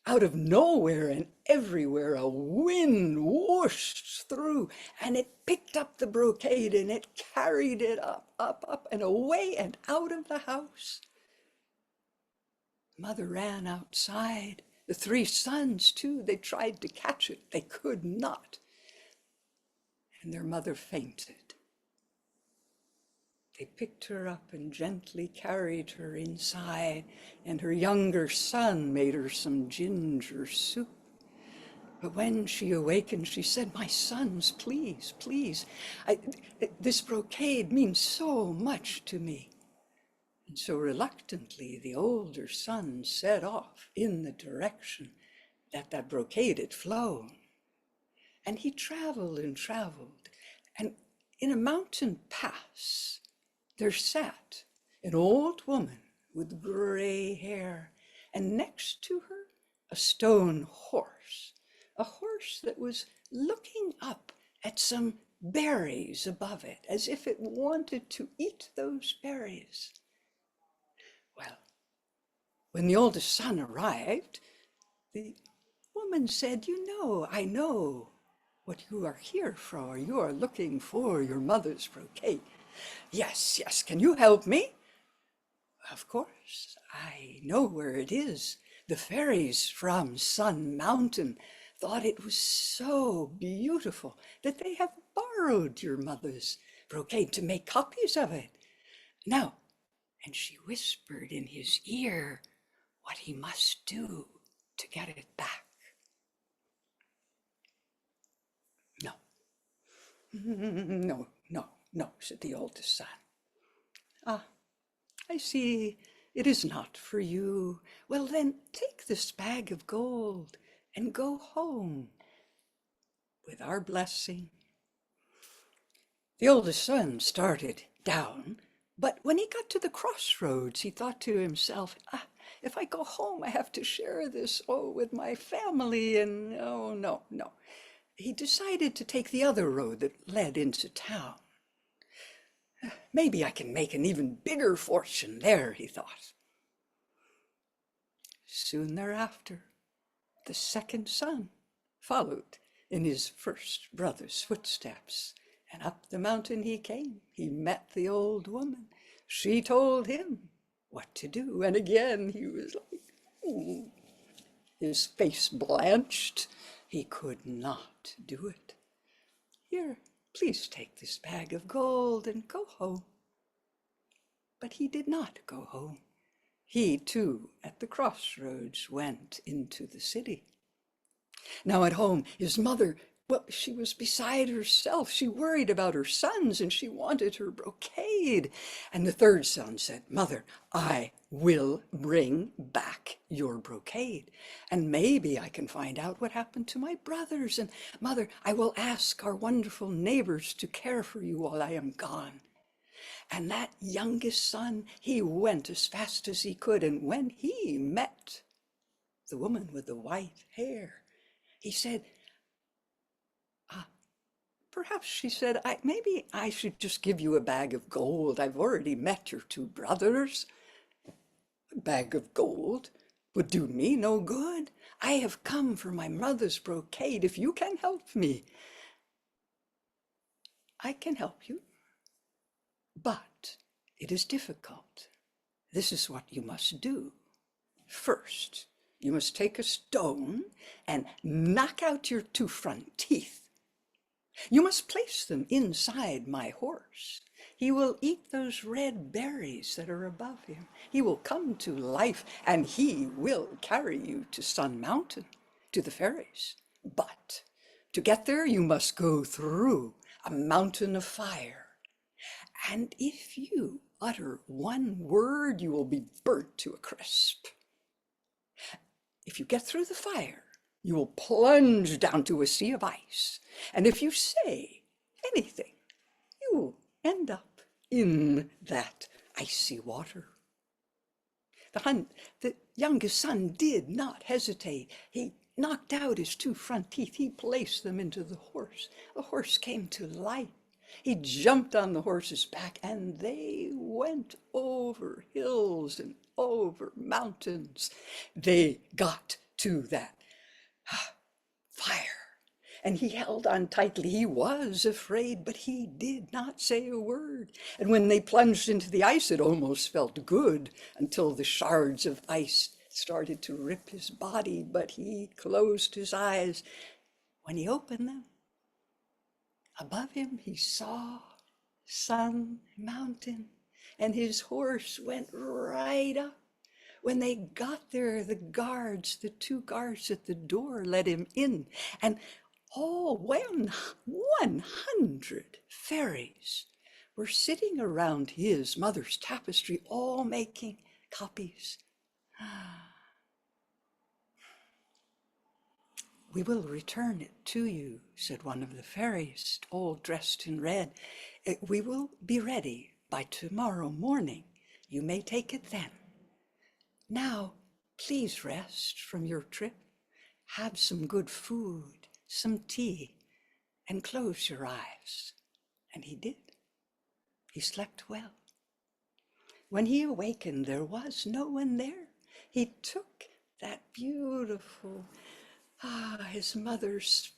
Out of nowhere and everywhere, a wind whooshed through, and it picked up the brocade and it carried it up, up, up, and away and out of the house. Mother ran outside. The three sons, too, they tried to catch it. They could not. And their mother fainted. They picked her up and gently carried her inside, and her younger son made her some ginger soup. But when she awakened, she said, "My sons, please, please, this brocade means so much to me." And so reluctantly, the older son set off in the direction that brocade had flown. And he traveled and traveled, and in a mountain pass, there sat an old woman with gray hair, and next to her, a stone horse, a horse that was looking up at some berries above it, as if it wanted to eat those berries. Well, when the oldest son arrived, the woman said, I know what you are here for. You are looking for your mother's brocade. Yes, yes, can you help me? Of course, I know where it is. The fairies from Sun Mountain thought it was so beautiful that they have borrowed your mother's brocade to make copies of it. Now, and she whispered in his ear what he must do to get it back. No, no, said the oldest son. Ah, I see it is not for you. Well, then take this bag of gold and go home with our blessing. The oldest son started down, but when he got to the crossroads, he thought to himself, if I go home, I have to share this, with my family, and no. He decided to take the other road that led into town. Maybe I can make an even bigger fortune there, he thought. Soon thereafter, the second son followed in his first brother's footsteps, and up the mountain he came. He met the old woman. She told him what to do, and again he was like, his face blanched. He could not do it. Here, please take this bag of gold and go home. But he did not go home. He too, at the crossroads, went into the city. Now at home, his mother, she was beside herself. She worried about her sons and she wanted her brocade. And the third son said, "Mother, I will bring back your brocade. And maybe I can find out what happened to my brothers. And Mother, I will ask our wonderful neighbors to care for you while I am gone." And that youngest son, he went as fast as he could. And when he met the woman with the white hair, he said, perhaps, she said, maybe I should just give you a bag of gold. I've already met your two brothers. A bag of gold would do me no good. I have come for my mother's brocade. If you can help me, I can help you. But it is difficult. This is what you must do. First, you must take a stone and knock out your two front teeth. You must place them inside my horse. He will eat those red berries that are above him. He will come to life and he will carry you to Sun Mountain, to the fairies. But to get there, you must go through a mountain of fire. And if you utter one word, you will be burnt to a crisp. If you get through the fire, you will plunge down to a sea of ice. And if you say anything, you will end up in that icy water. The youngest son did not hesitate. He knocked out his two front teeth. He placed them into the horse. The horse came to life. He jumped on the horse's back and they went over hills and over mountains. They got to that fire. And he held on tightly. He was afraid, but he did not say a word. And when they plunged into the ice, it almost felt good until the shards of ice started to rip his body, but he closed his eyes. When he opened them, above him he saw sun, mountain, and his horse went right up. When they got there, the two guards at the door let him in, and all 100 fairies were sitting around his mother's tapestry, all making copies. "We will return it to you," said one of the fairies, all dressed in red. "We will be ready by tomorrow morning. You may take it then. Now, please rest from your trip. Have some good food, some tea, and close your eyes." And he did. He slept well. When he awakened, there was no one there. He took that beautiful, his mother's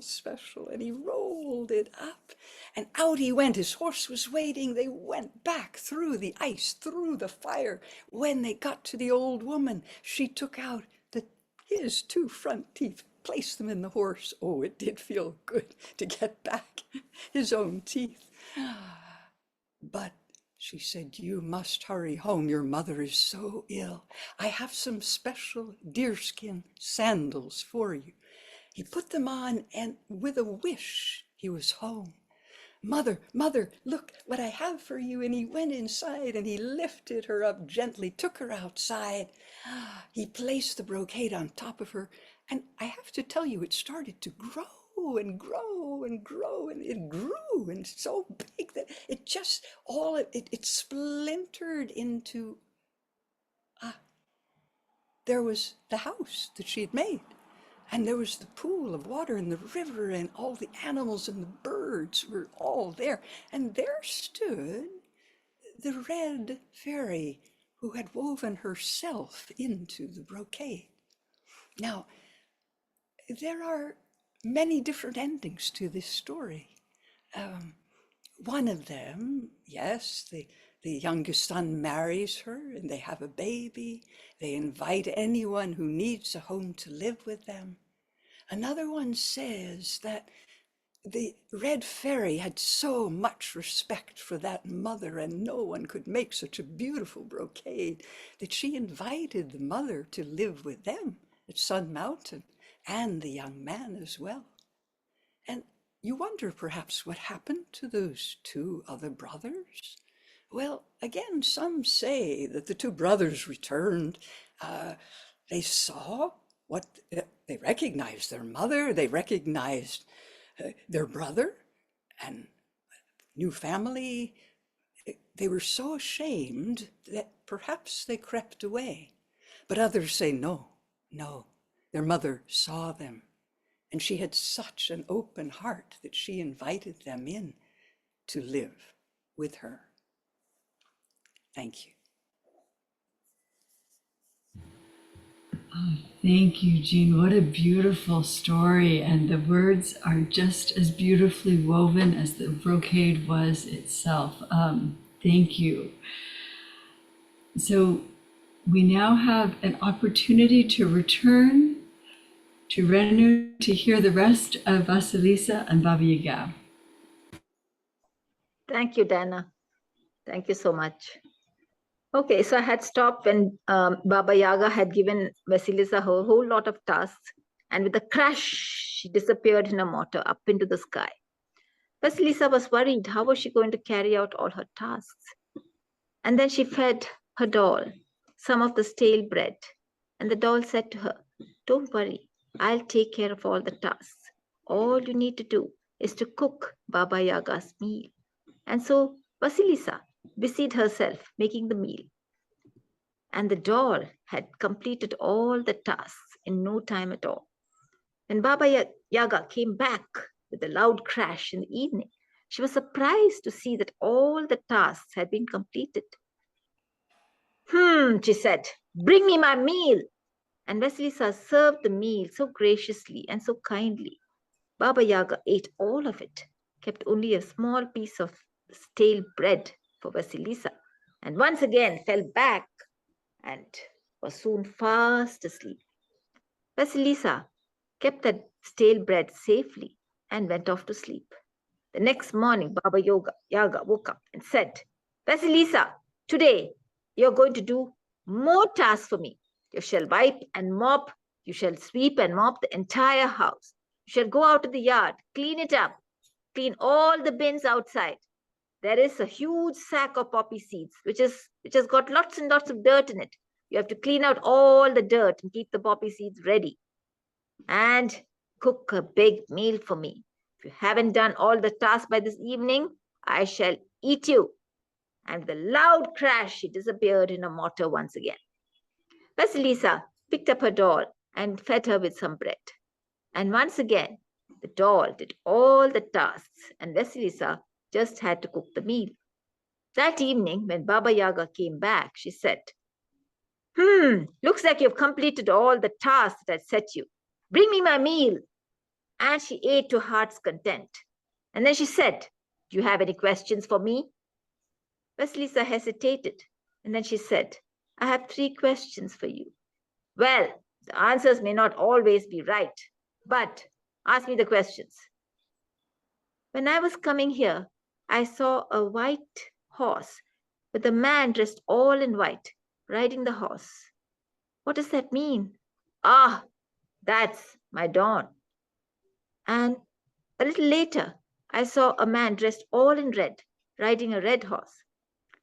special, and he rolled it up, and out he went. His horse was waiting. They went back through the ice, through the fire. When they got to the old woman, she took out his 2 front teeth, placed them in the horse. Oh, it did feel good to get back his own teeth. But she said, "You must hurry home. Your mother is so ill. I have some special deerskin sandals for you." He put them on, and with a wish, he was home. "Mother, mother, look what I have for you." And he went inside and he lifted her up gently, took her outside. He placed the brocade on top of her. And I have to tell you, it started to grow and grow and grow. And it grew and so big that it just it splintered into, there was the house that she had made. And there was the pool of water and the river, and all the animals and the birds were all there. And there stood the red fairy who had woven herself into the brocade. Now, there are many different endings to this story. One of them, yes, the youngest son marries her and they have a baby. They invite anyone who needs a home to live with them. Another one says that the red fairy had so much respect for that mother, and no one could make such a beautiful brocade, that she invited the mother to live with them at Sun Mountain, and the young man as well. And you wonder perhaps what happened to those 2 other brothers? Well, again, some say that the 2 brothers returned. They saw they recognized their mother, they recognized their brother and new family. They were so ashamed that perhaps they crept away. But others say, no, their mother saw them, and she had such an open heart that she invited them in to live with her. Thank you. Oh, thank you, Jean. What a beautiful story. And the words are just as beautifully woven as the brocade was itself. Thank you. So we now have an opportunity to return to Renu to hear the rest of Vasilisa and Baba Yaga. Thank you, Dana. Thank you so much. Okay, so I had stopped when Baba Yaga had given Vasilisa a whole lot of tasks, and with a crash, she disappeared in a motor up into the sky. Vasilisa was worried. How was she going to carry out all her tasks? And then she fed her doll some of the stale bread, and the doll said to her, "Don't worry, I'll take care of all the tasks. All you need to do is to cook Baba Yaga's meal." And so Vasilisa busied herself making the meal. And the doll had completed all the tasks in no time at all. When Baba Yaga came back with a loud crash in the evening, she was surprised to see that all the tasks had been completed. She said, "Bring me my meal." and Vasilisa served the meal so graciously and so kindly. Baba Yaga ate all of it, kept only a small piece of stale bread for Vasilisa, and once again fell back and was soon fast asleep. Vasilisa kept that stale bread safely and went off to sleep. The next morning, Baba Yaga woke up and said, Vasilisa, today you're going to do more tasks for me. You shall wipe and mop, you shall sweep and mop the entire house. You shall go out to the yard, clean it up, clean all the bins outside. There is a huge sack of poppy seeds, which has got lots and lots of dirt in it. You have to clean out all the dirt and keep the poppy seeds ready. And cook a big meal for me. If you haven't done all the tasks by this evening, I shall eat you. And with a loud crash, she disappeared in a mortar once again. Vasilisa picked up her doll and fed her with some bread. And once again, the doll did all the tasks, and Vasilisa just had to cook the meal. That evening, when Baba Yaga came back, she said, looks like you've completed all the tasks that I set you. Bring me my meal. And she ate to heart's content. And then she said, do you have any questions for me? Vasilisa hesitated, and then she said, I have 3 questions for you. Well, the answers may not always be right, but ask me the questions. When I was coming here, I saw a white horse with a man dressed all in white riding the horse. What does that mean? Ah, that's my dawn. And a little later, I saw a man dressed all in red riding a red horse.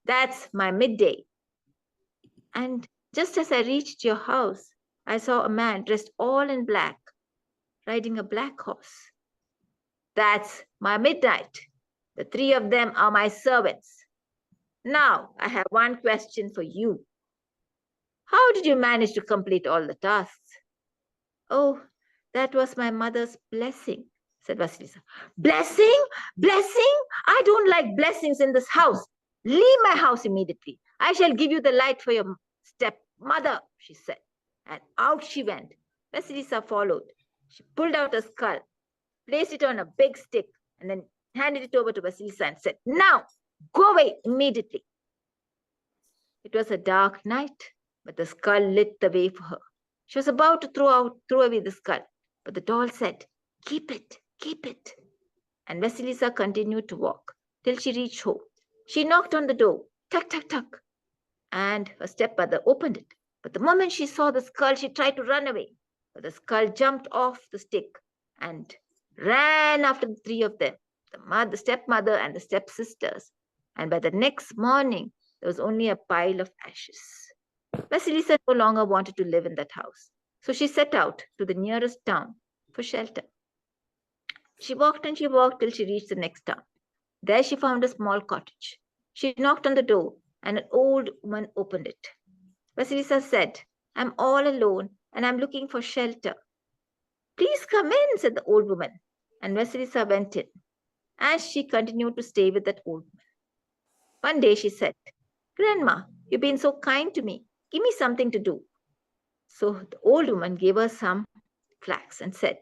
That's my midday. And just as I reached your house, I saw a man dressed all in black riding a black horse. That's my midnight. The 3 of them are my servants. Now I have one question for you. How did you manage to complete all the tasks? Oh, that was my mother's blessing, said Vasilisa. Blessing? Blessing? I don't like blessings in this house. Leave my house immediately. I shall give you the light for your stepmother, she said. And out she went. Vasilisa followed. She pulled out a skull, placed it on a big stick, and then handed it over to Vasilisa and said, now, go away immediately. It was a dark night, but the skull lit the way for her. She was about to throw away the skull, but the doll said, keep it, keep it. And Vasilisa continued to walk till she reached home. She knocked on the door, tuck, tuck, tuck, and her stepmother opened it. But the moment she saw the skull, she tried to run away. But the skull jumped off the stick and ran after the 3 of them, the stepmother and the stepsisters. And by the next morning, there was only a pile of ashes. Vasilisa no longer wanted to live in that house. So she set out to the nearest town for shelter. She walked and she walked till she reached the next town. There she found a small cottage. She knocked on the door and an old woman opened it. Vasilisa said, I'm all alone and I'm looking for shelter. Please come in, said the old woman. And Vasilisa went in. As she continued to stay with that old woman. One day she said, Grandma, you've been so kind to me. Give me something to do. So the old woman gave her some flax and said,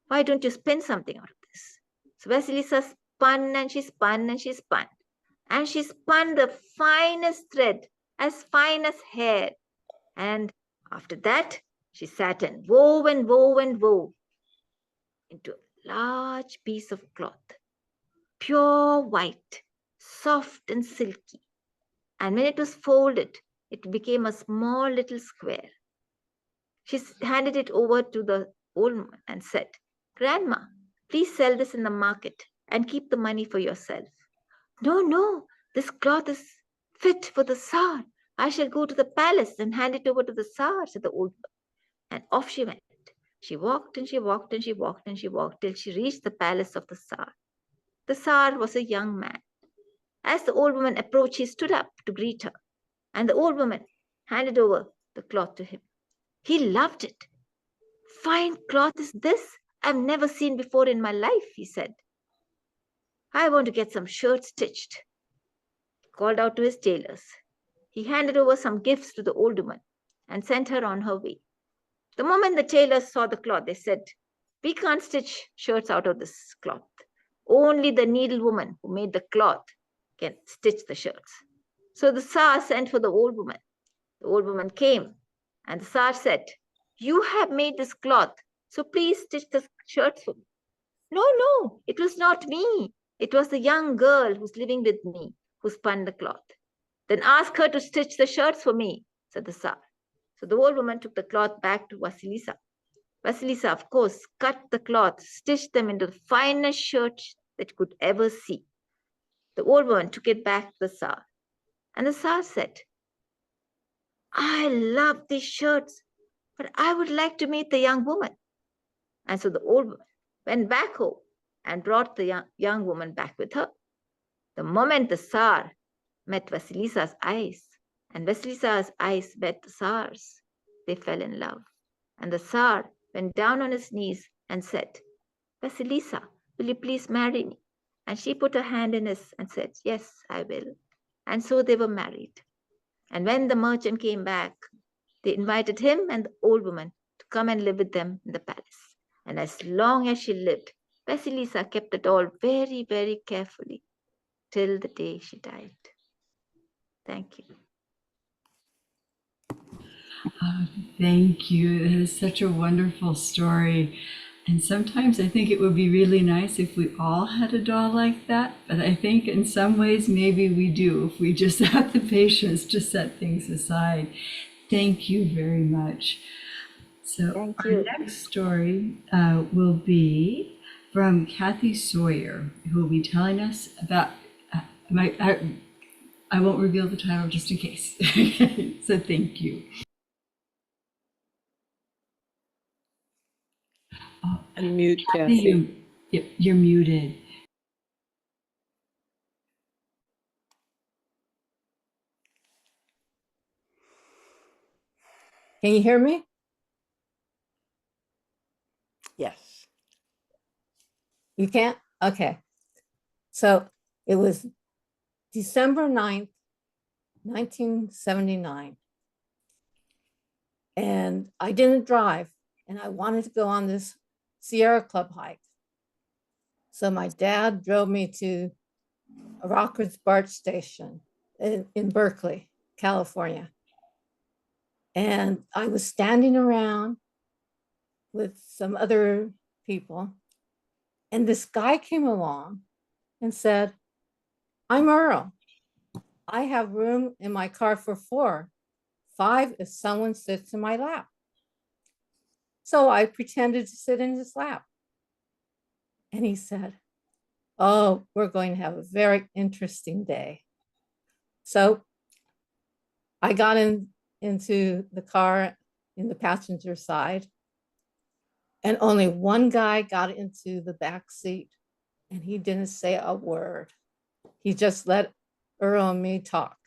why don't you spin something out of this? So Vasilisa spun and she spun and she spun. And she spun the finest thread, as fine as hair. And after that, she sat and wove and wove and wove into a large piece of cloth, pure white, soft and silky. And when it was folded, it became a small little square. She handed it over to the old woman and said, Grandma, please sell this in the market and keep the money for yourself. No, no, this cloth is fit for the Tsar. I shall go to the palace and hand it over to the Tsar, said the old woman. And off she went. She walked and she walked and she walked and she walked till she reached the palace of the Tsar. The Tsar was a young man. As the old woman approached, he stood up to greet her. And the old woman handed over the cloth to him. He loved it. Fine cloth is this? I've never seen before in my life, he said. I want to get some shirts stitched. He called out to his tailors. He handed over some gifts to the old woman and sent her on her way. The moment the tailors saw the cloth, they said, "We can't stitch shirts out of this cloth. Only the needlewoman who made the cloth can stitch the shirts." So the Tsar sent for the old woman. The old woman came, and the Tsar said, "You have made this cloth, so please stitch the shirts for me." "No, no, it was not me. It was the young girl who's living with me who spun the cloth." "Then ask her to stitch the shirts for me," said the Tsar. So the old woman took the cloth back to Vasilisa. Vasilisa, of course, cut the cloth, stitched them into the finest shirts that you could ever see. The old woman took it back to the Tsar, and the Tsar said, "I love these shirts, but I would like to meet the young woman." And so the old woman went back home and brought the young woman back with her. The moment the Tsar met Vasilisa's eyes, and Vasilisa's eyes met the Tsar's, they fell in love. And the Tsar went down on his knees and said, "Vasilisa, will you please marry me?" And she put her hand in his and said, "Yes, I will." And so they were married. And when the merchant came back, they invited him and the old woman to come and live with them in the palace. And as long as she lived, Vasilisa kept the doll very, very carefully till the day she died. Thank you. Oh, thank you. That is such a wonderful story. And sometimes I think it would be really nice if we all had a doll like that. But I think in some ways, maybe we do, if we just have the patience to set things aside. Thank you very much. So Thank our you. next story will be from Kathy Sawyer, who will be telling us about, I won't reveal the title just in case. So thank you. Oh, Unmute, Kathy, Kathy. you're muted. Can you hear me? Yes. You can't? Okay. So it was December 9th, 1979. And I didn't drive and I wanted to go on this Sierra Club hike. So my dad drove me to a Rockford's BART station in Berkeley, California. And I was standing around with some other people. And this guy came along and said, "I'm Earl. I have room in my car for 4, 5 if someone sits in my lap." So I pretended to sit in his lap. And he said, "Oh, we're going to have a very interesting day." So I got into the car in the passenger side, and only one guy got into the back seat, and he didn't say a word. He just let Earl and me talk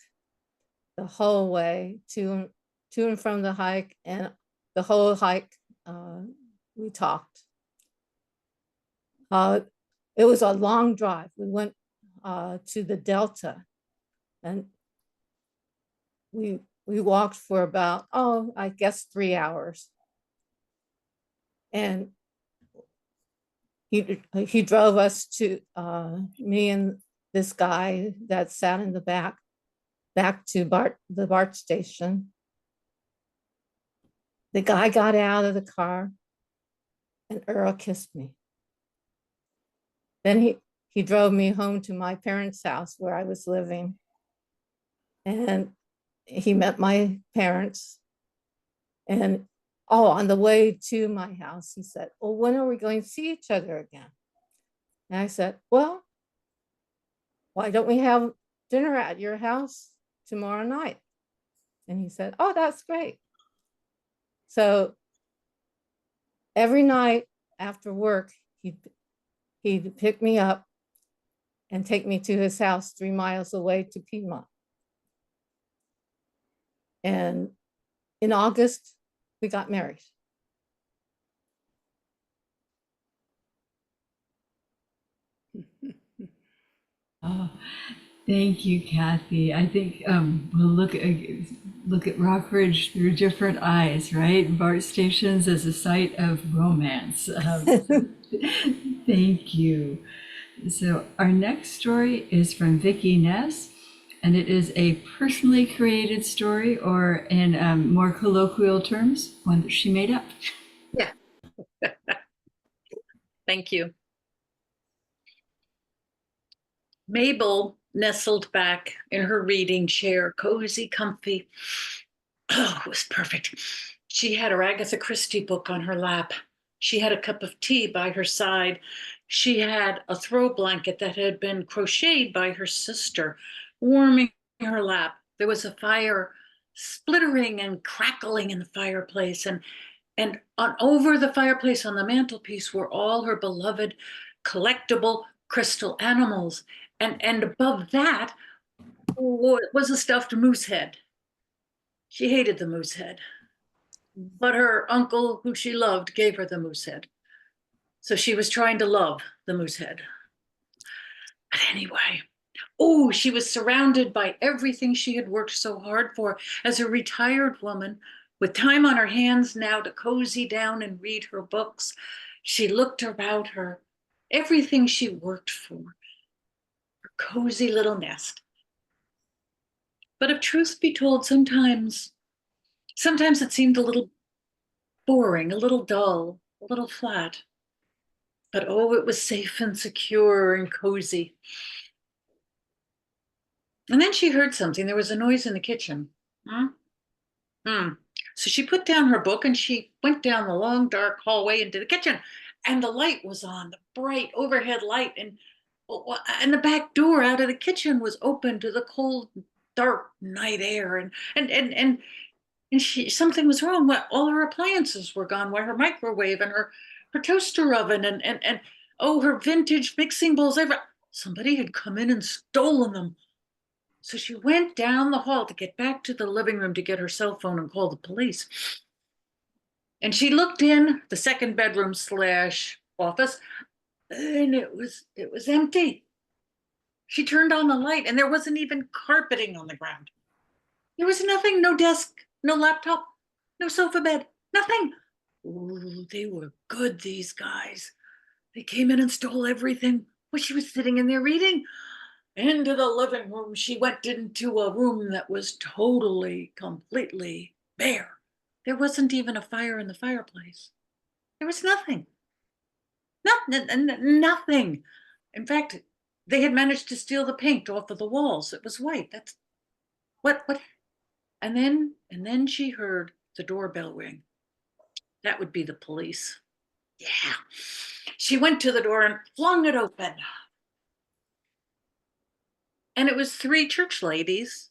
the whole way to and from the hike, and the whole hike we talked. It was a long drive. We went to the Delta, and we walked for about, I guess 3 hours. And he drove us to me and this guy that sat in the back to the BART station. The guy got out of the car and Earl kissed me. Then he drove me home to my parents' house where I was living. And he met my parents. And on the way to my house, he said, "Well, when are we going to see each other again?" And I said, "Well, why don't we have dinner at your house tomorrow night?" And he said, "Oh, that's great." So every night after work, he'd pick me up and take me to his house 3 miles away to Piedmont. And in August, we got married. Oh, thank you, Kathy. I think we'll look at look at Rockridge through different eyes, right? BART stations as a site of romance. Thank you. So our next story is from Vicki Ness, and it is a personally created story, or in more colloquial terms, one that she made up. Yeah. Thank you. Mabel nestled back in her reading chair, cozy, comfy. Oh, it was perfect. She had her Agatha Christie book on her lap. She had a cup of tea by her side. She had a throw blanket that had been crocheted by her sister, warming her lap. There was a fire splittering and crackling in the fireplace, and over the fireplace on the mantelpiece were all her beloved collectible crystal animals. And above that was a stuffed moose head. She hated the moose head, but her uncle, who she loved, gave her the moose head. So she was trying to love the moose head. But anyway, oh, she was surrounded by everything she had worked so hard for as a retired woman with time on her hands now to cozy down and read her books. She looked about her, everything she worked for, her cozy little nest. But if truth be told, sometimes it seemed a little boring, a little dull, a little flat. But oh, it was safe and secure and cozy. And then she heard something. There was a noise in the kitchen. So she put down her book and she went down the long, dark hallway into the kitchen. And the light was on, the bright overhead light. And the back door out of the kitchen was open to the cold, dark night air. And something was wrong. All her appliances were gone. Her microwave and her toaster oven and oh, her vintage mixing bowls. Somebody had come in and stolen them. So she went down the hall to get back to the living room to get her cell phone and call the police. And she looked in the second bedroom / office, and it was empty. She turned on the light, and there wasn't even carpeting on the ground. There was nothing, no desk, no laptop, no sofa bed, nothing. Ooh, they were good, these guys. They came in and stole everything while she was sitting in there reading. Into the living room, she went into a room that was totally, completely bare. There wasn't even a fire in the fireplace. There was nothing. Nothing. In fact, they had managed to steal the paint off of the walls. It was white. That's what. And then she heard the doorbell ring. That would be the police. Yeah. She went to the door and flung it open. And it was 3 church ladies,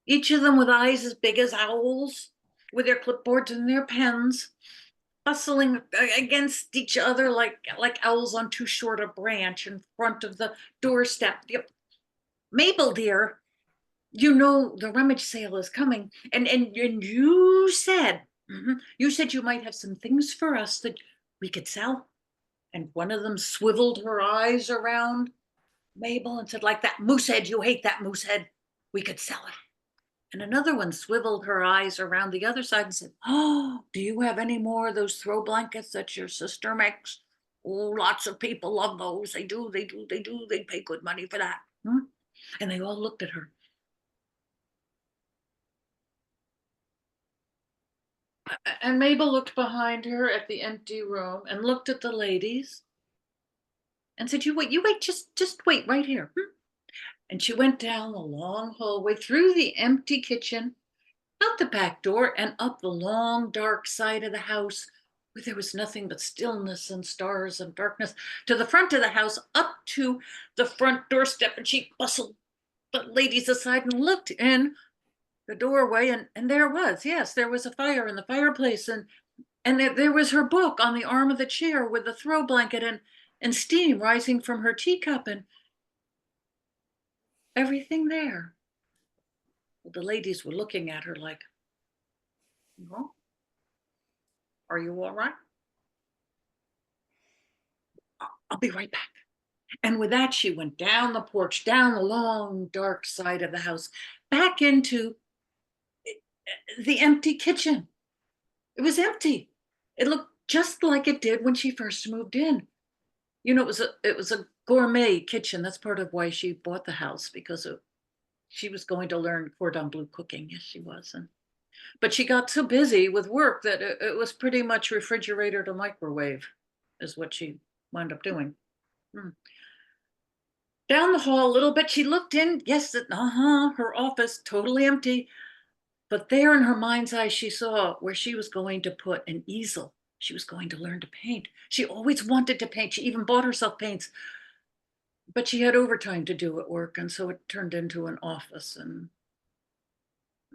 each of them with eyes as big as owls, with their clipboards and their pens, bustling against each other like owls on too short a branch in front of the doorstep. Yep. Mabel, dear, you know the rummage sale is coming, and you said you might have some things for us that we could sell. And one of them swiveled her eyes around Mabel and said, like that moose head, you hate that moose head, we could sell it. And another one swiveled her eyes around the other side and said, oh, do you have any more of those throw blankets that your sister makes? Oh, lots of people love those. They do. They pay good money for that. And they all looked at her. And Mabel looked behind her at the empty room and looked at the ladies and said, you wait, just wait right here. And she went down the long hallway, through the empty kitchen, out the back door, and up the long, dark side of the house, where there was nothing but stillness and stars and darkness, to the front of the house, up to the front doorstep. And she bustled the ladies aside and looked in the doorway, and there was a fire in the fireplace, and there was her book on the arm of the chair with the throw blanket, and steam rising from her teacup, and everything there. The ladies were looking at her like, well, are you all right? I'll be right back. And with that, she went down the porch, down the long, dark side of the house, back into the empty kitchen. It was empty. It looked just like it did when she first moved in. You know, it was a gourmet kitchen. That's part of why she bought the house, because she was going to learn cordon bleu cooking. Yes, she was. But she got so busy with work that it was pretty much refrigerator to microwave is what she wound up doing. Down the hall a little bit, she looked in. Yes, her office totally empty. But there in her mind's eye, she saw where she was going to put an easel. She was going to learn to paint. She always wanted to paint. She even bought herself paints. But she had overtime to do at work, and so it turned into an office. And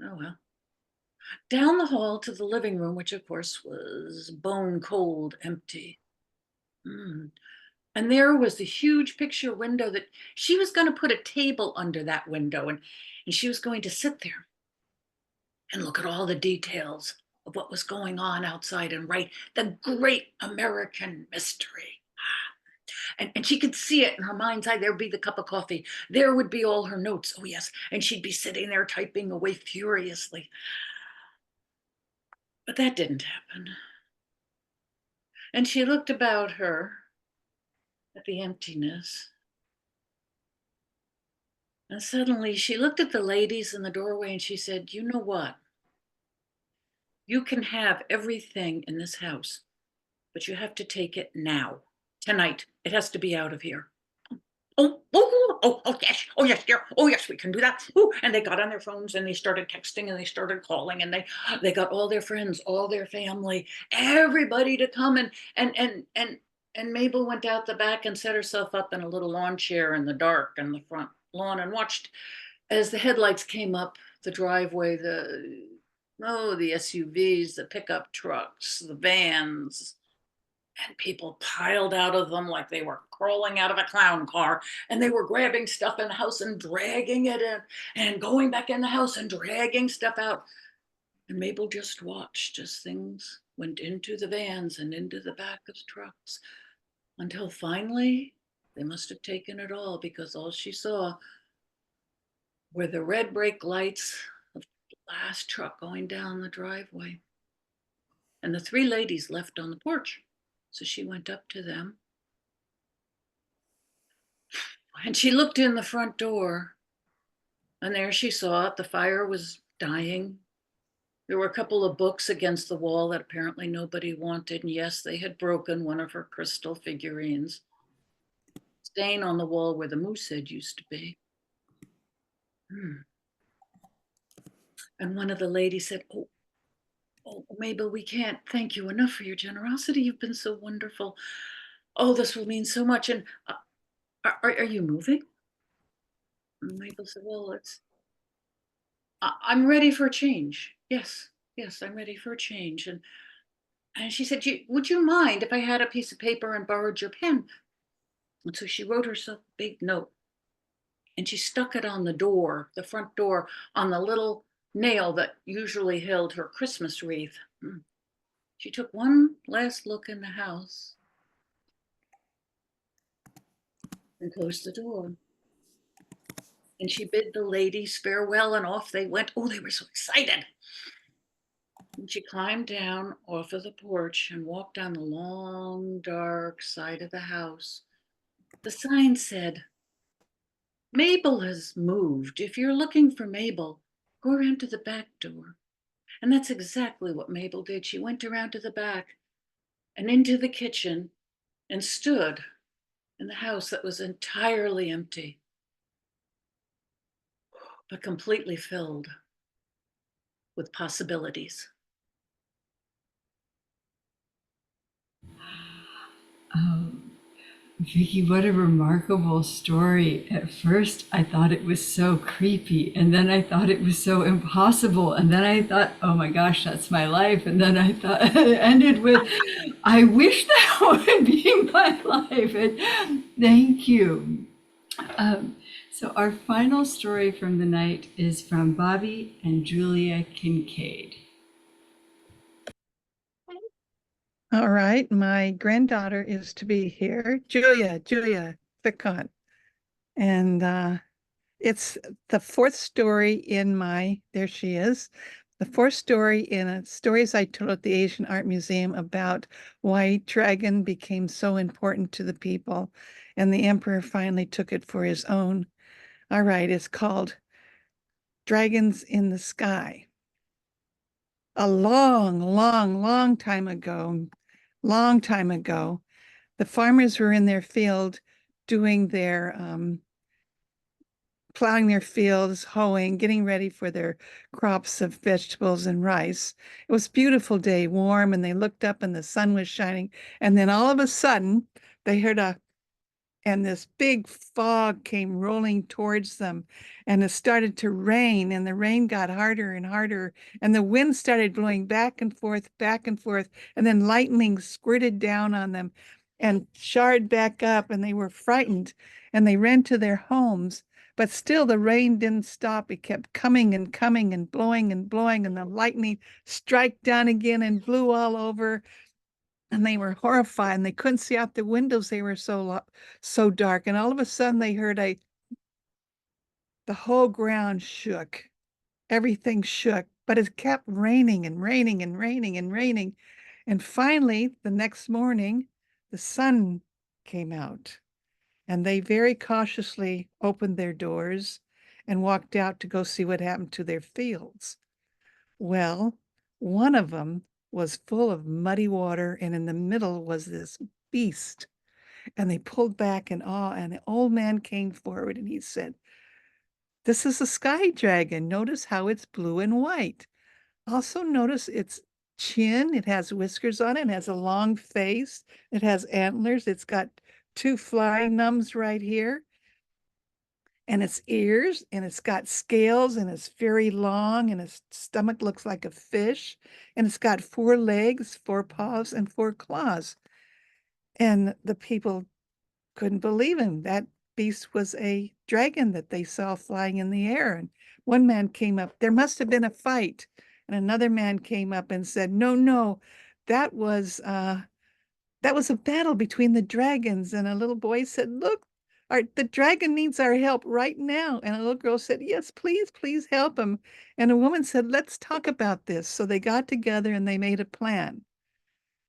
oh well. Down the hall to the living room, which of course was bone cold, empty. And there was the huge picture window that she was going to put a table under that window, and she was going to sit there and look at all the details of what was going on outside and write the great American mystery. And she could see it in her mind's eye. There would be the cup of coffee. There would be all her notes. Oh, yes. And she'd be sitting there typing away furiously. But that didn't happen. And she looked about her at the emptiness. And suddenly she looked at the ladies in the doorway and she said, you know what? You can have everything in this house, but you have to take it now, tonight. It has to be out of here. Oh, yes, dear. Oh, yes, we can do that. Ooh, and they got on their phones and they started texting and they started calling and they got all their friends, all their family, everybody to come and Mabel went out the back and set herself up in a little lawn chair in the dark on the front lawn and watched as the headlights came up the driveway, the SUVs, the pickup trucks, the vans. And people piled out of them like they were crawling out of a clown car. And they were grabbing stuff in the house and dragging it in and going back in the house and dragging stuff out. And Mabel just watched as things went into the vans and into the back of trucks until finally they must have taken it all, because all she saw were the red brake lights of the last truck going down the driveway. And the three ladies left on the porch. So she went up to them and she looked in the front door, and there she saw it. The fire was dying. There were a couple of books against the wall that apparently nobody wanted. And yes, they had broken one of her crystal figurines. Stain on the wall where the moose head used to be. And one of the ladies said, oh, Mabel, we can't thank you enough for your generosity. You've been so wonderful. Oh, this will mean so much. And are you moving? And Mabel said, well, I'm ready for a change. Yes, I'm ready for a change. And she said, would you mind if I had a piece of paper and borrowed your pen? And so she wrote herself a big note and she stuck it on the door, the front door, on the little nail that usually held her Christmas wreath. She took one last look in the house and closed the door. And she bid the ladies farewell and off they went. Oh, they were so excited. And she climbed down off of the porch and walked down the long, dark side of the house. The sign said, Mabel has moved. If you're looking for Mabel, go around to the back door. And that's exactly what Mabel did. She went around to the back and into the kitchen and stood in the house that was entirely empty, but completely filled with possibilities. Vicki, what a remarkable story. At first, I thought it was so creepy, and then I thought it was so impossible, and then I thought, oh my gosh, that's my life. And then I thought it ended with, I wish that would be my life. And thank you. So our final story from the night is from Bobby and Julia Kincaid. All right, my granddaughter is to be here, Julia Thickon. And it's the fourth story in there she is, the fourth story in a stories I told at the Asian Art Museum about why dragon became so important to the people, and the emperor finally took it for his own. All right, it's called Dragons in the Sky. A long time ago, the farmers were in their field doing their plowing their fields, hoeing, getting ready for their crops of vegetables and rice. It was a beautiful day, warm, and they looked up and the sun was shining. And then all of a sudden, they heard and this big fog came rolling towards them, and it started to rain, and the rain got harder and harder, and the wind started blowing back and forth, and then lightning squirted down on them and showered back up, and they were frightened, and they ran to their homes. But still, the rain didn't stop. It kept coming and coming and blowing, and the lightning struck down again and blew all over, and they were horrified, and they couldn't see out the windows. They were so dark. And all of a sudden they heard the whole ground shook. Everything shook, but it kept raining and raining and raining and raining. And finally, the next morning, the sun came out, and they very cautiously opened their doors and walked out to go see what happened to their fields. Well, one of them was full of muddy water, and in the middle was this beast. And they pulled back in awe, and the old man came forward and he said, "This is a sky dragon. Notice how it's blue and white. Also notice its chin. It has whiskers on it. It has a long face. It has antlers. It's got two flying numbs right here, and its ears, and it's got scales, and it's very long, and its stomach looks like a fish, and it's got 4 legs, 4 paws, and 4 claws." And the people couldn't believe him. That beast was a dragon that they saw flying in the air. And one man came up, "There must have been a fight." And another man came up and said, "No, that was a battle between the dragons." And a little boy said, "Look, the dragon needs our help right now." And a little girl said, "Yes, please help him." And a woman said, "Let's talk about this." So they got together and they made a plan.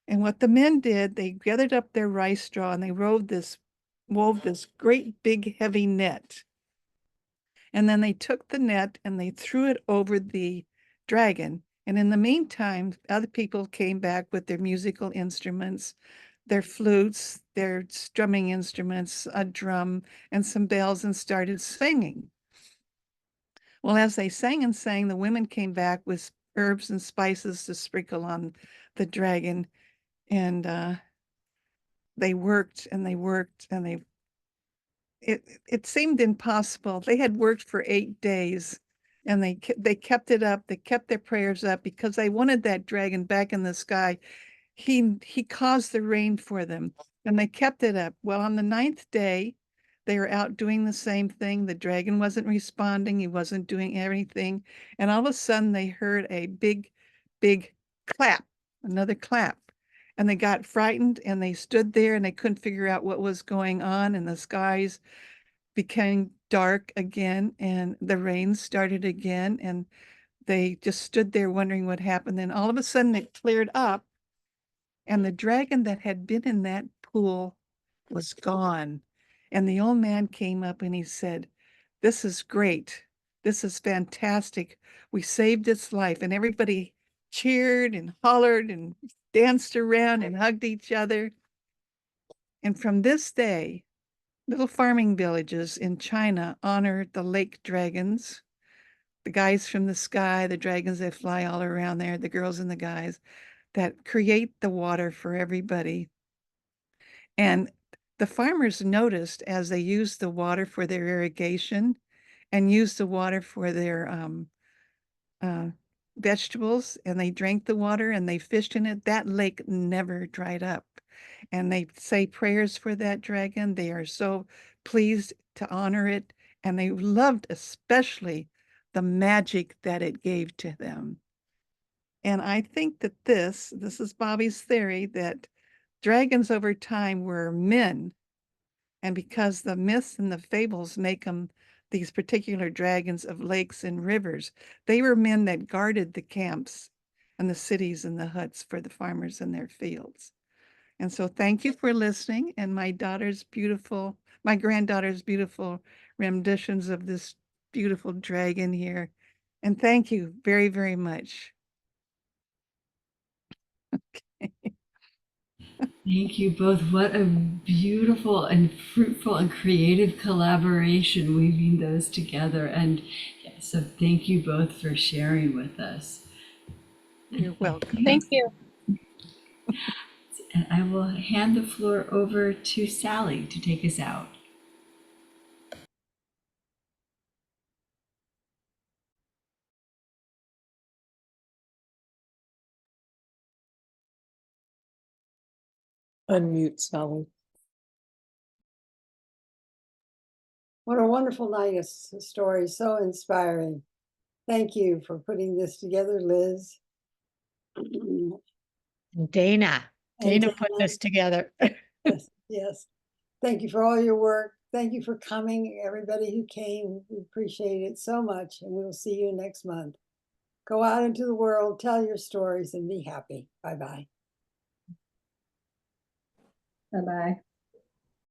And what the men did, they gathered up their rice straw and they wove this great big heavy net. And then they took the net and they threw it over the dragon. And in the meantime, other people came back with their musical instruments, their flutes, their strumming instruments, a drum, and some bells, and started singing. Well, as they sang and sang, the women came back with herbs and spices to sprinkle on the dragon. And they worked and they worked, and it seemed impossible. They had worked for 8 days, and they kept it up. They kept their prayers up because they wanted that dragon back in the sky. He caused the rain for them, and they kept it up. Well, on the 9th day, they were out doing the same thing. The dragon wasn't responding. He wasn't doing anything. And all of a sudden, they heard a big clap, another clap. And they got frightened, and they stood there, and they couldn't figure out what was going on. And the skies became dark again, and the rain started again. And they just stood there wondering what happened. Then all of a sudden, it cleared up, and the dragon that had been in that pool was gone. And the old man came up and he said, "This is great. This is fantastic. We saved its life." And everybody cheered and hollered and danced around and hugged each other. And from this day, little farming villages in China honor the lake dragons, the guys from the sky, the dragons that fly all around there, the girls and the guys that create the water for everybody. And the farmers noticed, as they used the water for their irrigation and used the water for their uh, vegetables, and they drank the water and they fished in it, that lake never dried up. And they say prayers for that dragon. They are so pleased to honor it. And they loved especially the magic that it gave to them. And I think that this is Bobby's theory, that dragons over time were men. And because the myths and the fables make them these particular dragons of lakes and rivers. They were men that guarded the camps and the cities and the huts for the farmers in their fields. And so thank you for listening. And my granddaughter's beautiful renditions of this beautiful dragon here. And thank you very, very much. Thank you both. What a beautiful and fruitful and creative collaboration weaving those together. And yeah, so thank you both for sharing with us. You're welcome. Thank you. And I will hand the floor over to Sally to take us out. Unmute, Sally. What a wonderful night of stories, so inspiring. Thank you for putting this together, Liz. Dana. And Dana put this together. Yes, yes. Thank you for all your work. Thank you for coming, everybody who came. We appreciate it so much, and we'll see you next month. Go out into the world, tell your stories, and be happy. Bye-bye. Bye-bye.